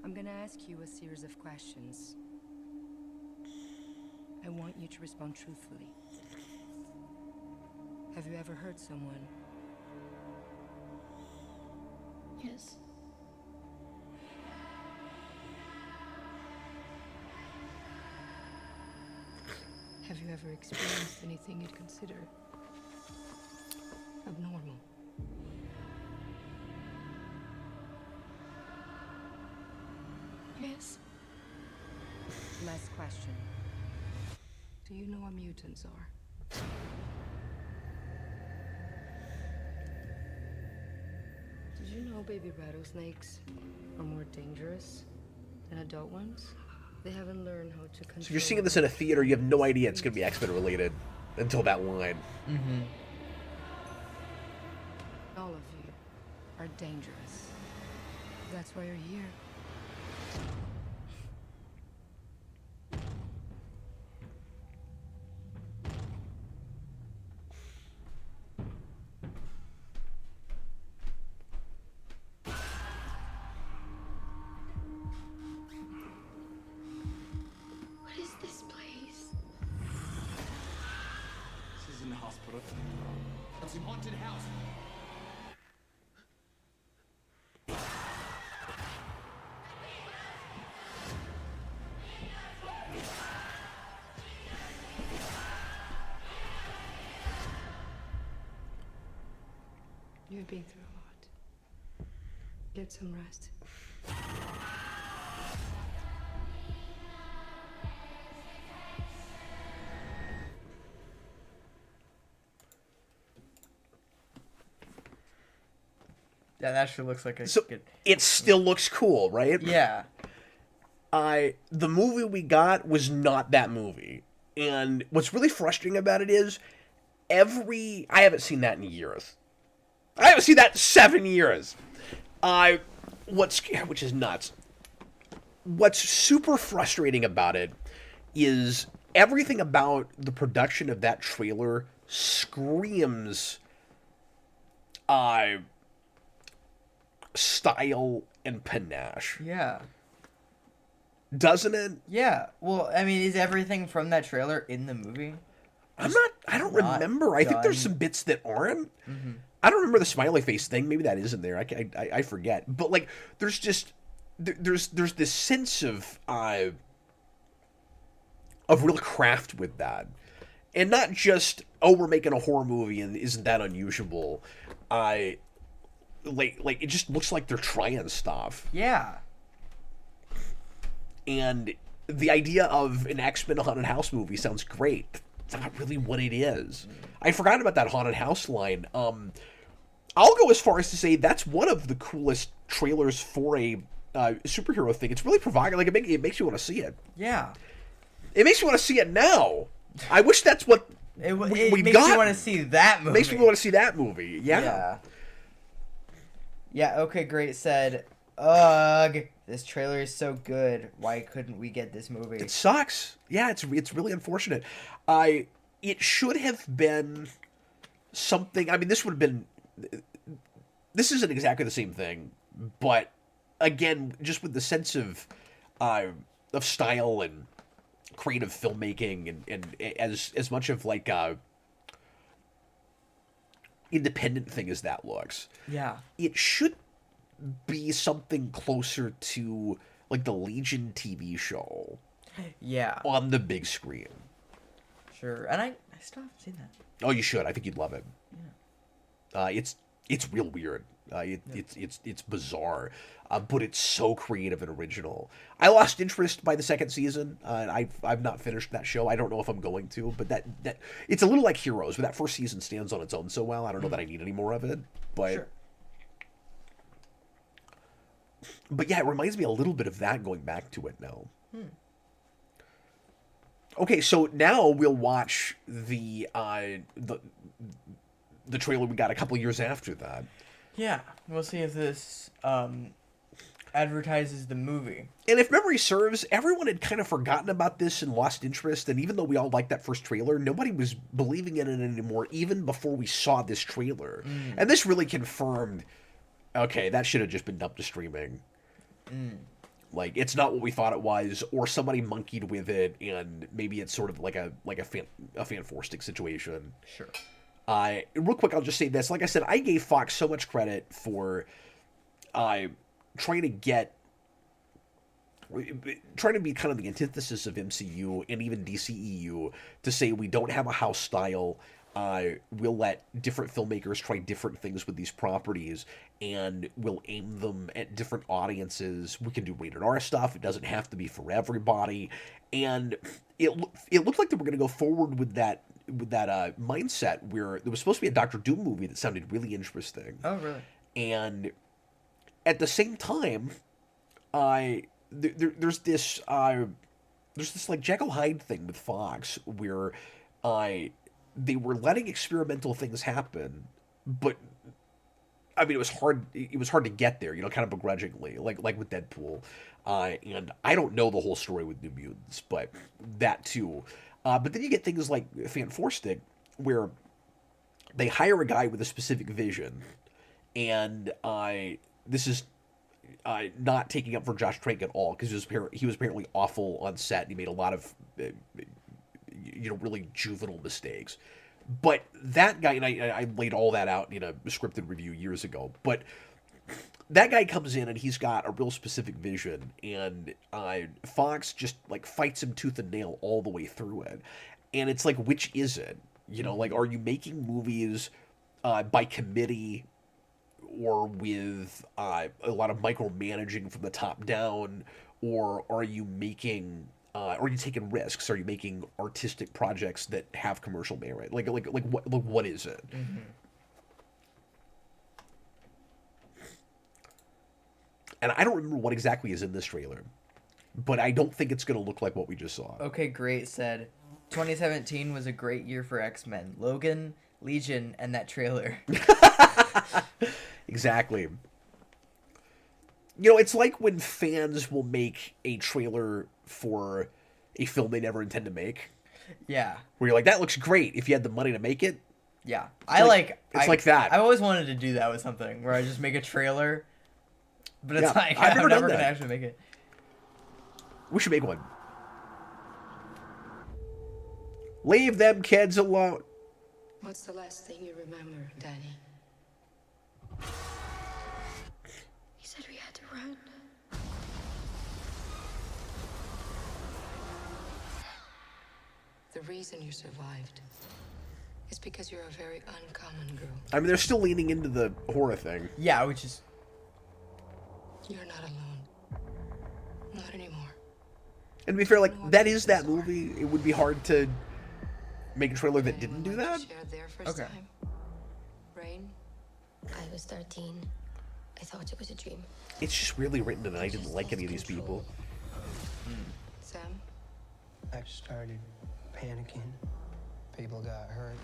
I'm gonna ask you a series of questions. I want you to respond truthfully. Have you ever hurt someone? Yes. Have you ever experienced anything you'd consider abnormal? Yes. Last question. Do you know what mutants are? Did you know baby rattlesnakes are more dangerous than adult ones? They haven't learned how to control. So you're seeing this in a theater, you have no idea it's going to be X-Men related until that line. Mm-hmm. All of you are dangerous. That's why you're here. What is this place? This isn't a hospital. It's a haunted house. You've been through a lot. Get some rest. That actually looks like a good... It still looks cool, right? Yeah. The movie we got was not that movie. And what's really frustrating about it is I haven't seen that in years. I haven't seen that in 7 years. Which is nuts. What's super frustrating about it is everything about the production of that trailer screams style and panache. Yeah. Doesn't it? Yeah. Well, I mean, is everything from that trailer in the movie? I don't remember. I think there's some bits that aren't. Mm-hmm. I don't remember the smiley face thing. Maybe that is in there. I forget. But like, there's just there's this sense of real craft with that, and not just, oh, we're making a horror movie and isn't that unusual. Like it just looks like they're trying stuff. Yeah. And the idea of an X-Men haunted house movie sounds great. It's not really what it is. I forgot about that haunted house line. I'll go as far as to say that's one of the coolest trailers for a superhero thing. It's really provocative. Like it makes you want to see it. Yeah. It makes you want to see it now. I wish that's what it we makes got. You want to see that movie. Makes me want to see that movie. Yeah. Yeah. Okay. Great. Said. Ugh. This trailer is so good. Why couldn't we get this movie? It sucks. Yeah. It's really unfortunate. It should have been something. I mean, this would have been. This isn't exactly the same thing, but again, just with the sense of style and creative filmmaking and as much of like independent thing as that looks. Yeah. It should be something closer to like the Legion TV show. Yeah. On the big screen. Sure. And I still haven't seen that. Oh, you should. I think you'd love it. Yeah. It's real weird. It's bizarre, but it's so creative and original. I lost interest by the second season. I've not finished that show. I don't know if I'm going to, but that it's a little like Heroes, but that first season stands on its own so well. I don't know that I need any more of it, but sure. But yeah, it reminds me a little bit of that going back to it now. Okay, so now we'll watch the trailer we got a couple years after that. Yeah, we'll see if this advertises the movie. And if memory serves, everyone had kind of forgotten about this and lost interest. And even though we all liked that first trailer, nobody was believing in it anymore, even before we saw this trailer. And this really confirmed, okay, that should have just been dumped to streaming. Like, it's not what we thought it was, or somebody monkeyed with it, and maybe it's sort of like a fan four-stick situation. Sure. Real quick, I'll just say this. Like I said, I gave Fox so much credit for trying to be kind of the antithesis of MCU and even DCEU to say we don't have a house style. We'll let different filmmakers try different things with these properties, and we'll aim them at different audiences. We can do rated R stuff. It doesn't have to be for everybody. And it looked like they were going to go forward with that mindset where there was supposed to be a Doctor Doom movie that sounded really interesting. Oh, really? And at the same time, there's this like Jekyll Hyde thing with Fox where they were letting experimental things happen, but I mean it was hard to get there, kind of begrudgingly, like with Deadpool. And I don't know the whole story with New Mutants, but that too. But then you get things like Fan Four Stick, where they hire a guy with a specific vision, and this is not taking up for Josh Trank at all, because he was apparently awful on set, and he made a lot of really juvenile mistakes. But that guy, and I laid all that out in a scripted review years ago, but that guy comes in and he's got a real specific vision, and Fox just like fights him tooth and nail all the way through it. And it's like, which is it? Like, are you making movies by committee or with a lot of micromanaging from the top down, or are you making are you taking risks? Are you making artistic projects that have commercial merit? Like what is it? Mm-hmm. And I don't remember what exactly is in this trailer, but I don't think it's going to look like what we just saw. Okay, great. Said 2017 was a great year for X-Men. Logan, Legion, and that trailer. Exactly. It's like when fans will make a trailer for a film they never intend to make. Yeah. Where you're like, that looks great if you had the money to make it. Yeah. It's like that. I've always wanted to do that with something, where I just make a trailer, but it's like, I've I'm never done going to that. actually make it. We should make one. Leave them kids alone. What's the last thing you remember, Danny? He said we had to run. The reason you survived is because you're a very uncommon girl. I mean, they're still leaning into the horror thing. Yeah, which is... You're not alone. Not anymore. And to be fair, like, that is that movie. It would be hard to make a trailer that didn't do that. Okay. Rain? I was 13. I thought it was a dream. It's just really written, and I didn't like any of these people. Sam? I started panicking. People got hurt.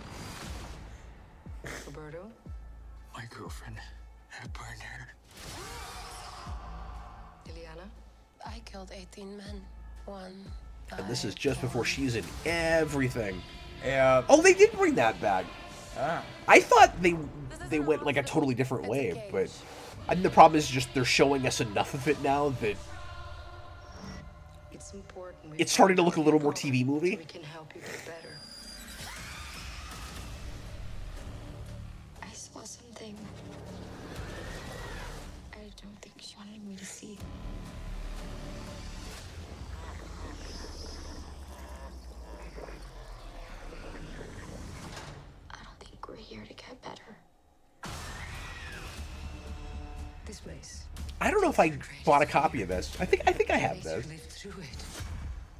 Roberto? My girlfriend had burned her. Ileana? I killed 18 men. One. And this is just before she's in everything. Yeah. Oh, they did bring that back. Ah. I thought they went like a totally different way, but I think the problem is just they're showing us enough of it now that It's important. it's starting to look a little more TV movie. We can help you get better. I saw something. I don't think she wanted me to see. I don't think we're here to get better. This place. I don't know if I bought a copy of this. I think I have this.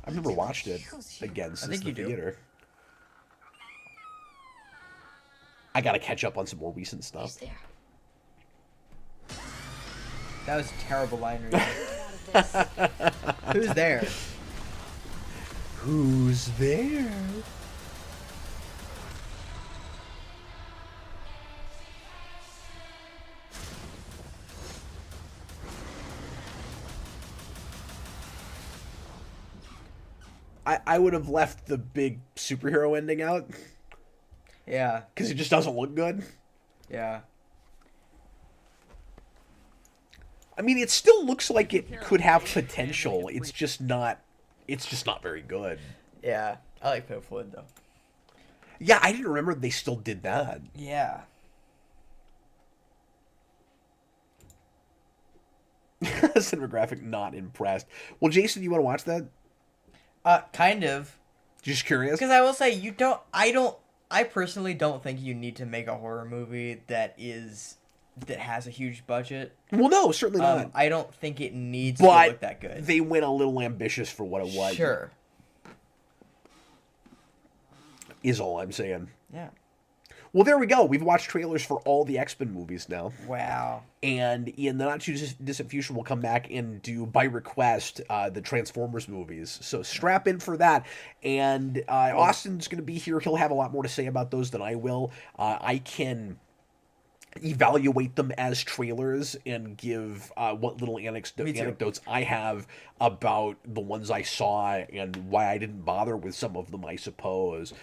I've never watched it again since the theater. I gotta catch up on some more recent stuff. That was a terrible line reading. Who's there? Who's there? I would have left the big superhero ending out. Yeah. Because it just doesn't look good. Yeah. I mean, it still looks like it could have potential. It's just not very good. Yeah. I like Pale Floyd, though. Yeah, I didn't remember they still did that. Yeah. Cinematographic, not impressed. Well, Jason, you want to watch that? Kind of. Just curious? Because I will say, I personally don't think you need to make a horror movie that has a huge budget. Well, no, certainly not. I don't think it needs to look that good. They went a little ambitious for what it was. Sure. Is all I'm saying. Yeah. Well, there we go. We've watched trailers for all the X-Men movies now. Wow. And in the not-too-distant future, we'll come back and do, by request, the Transformers movies. So strap in for that. And Austin's going to be here. He'll have a lot more to say about those than I will. I can evaluate them as trailers and give what little anecdotes I have about the ones I saw and why I didn't bother with some of them, I suppose.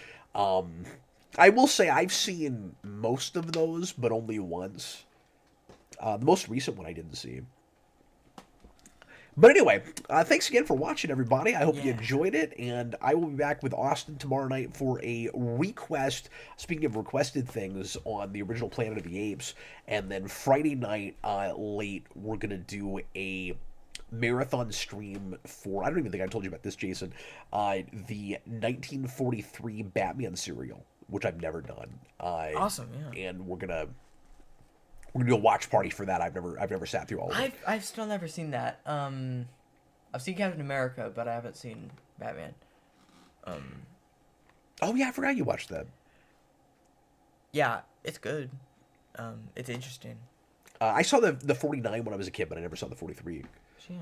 I will say I've seen most of those, but only once. The most recent one I didn't see. But anyway, thanks again for watching, everybody. I hope you enjoyed it, and I will be back with Austin tomorrow night for a request, speaking of requested things, on the original Planet of the Apes. And then Friday night, late, we're going to do a marathon stream for, I don't even think I told you about this, Jason, the 1943 Batman serial, which I've never done. Awesome, yeah. And we're gonna do a watch party for that. I've never sat through all of it. I've still never seen that. I've seen Captain America, but I haven't seen Batman. Oh yeah, I forgot you watched that. Yeah, it's good. It's interesting. I saw the 49 when I was a kid, but I never saw the 43. Yeah.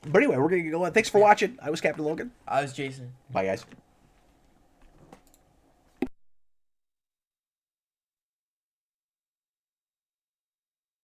But anyway, we're gonna get going. Thanks for watching. I was Captain Logan. I was Jason. Bye, guys.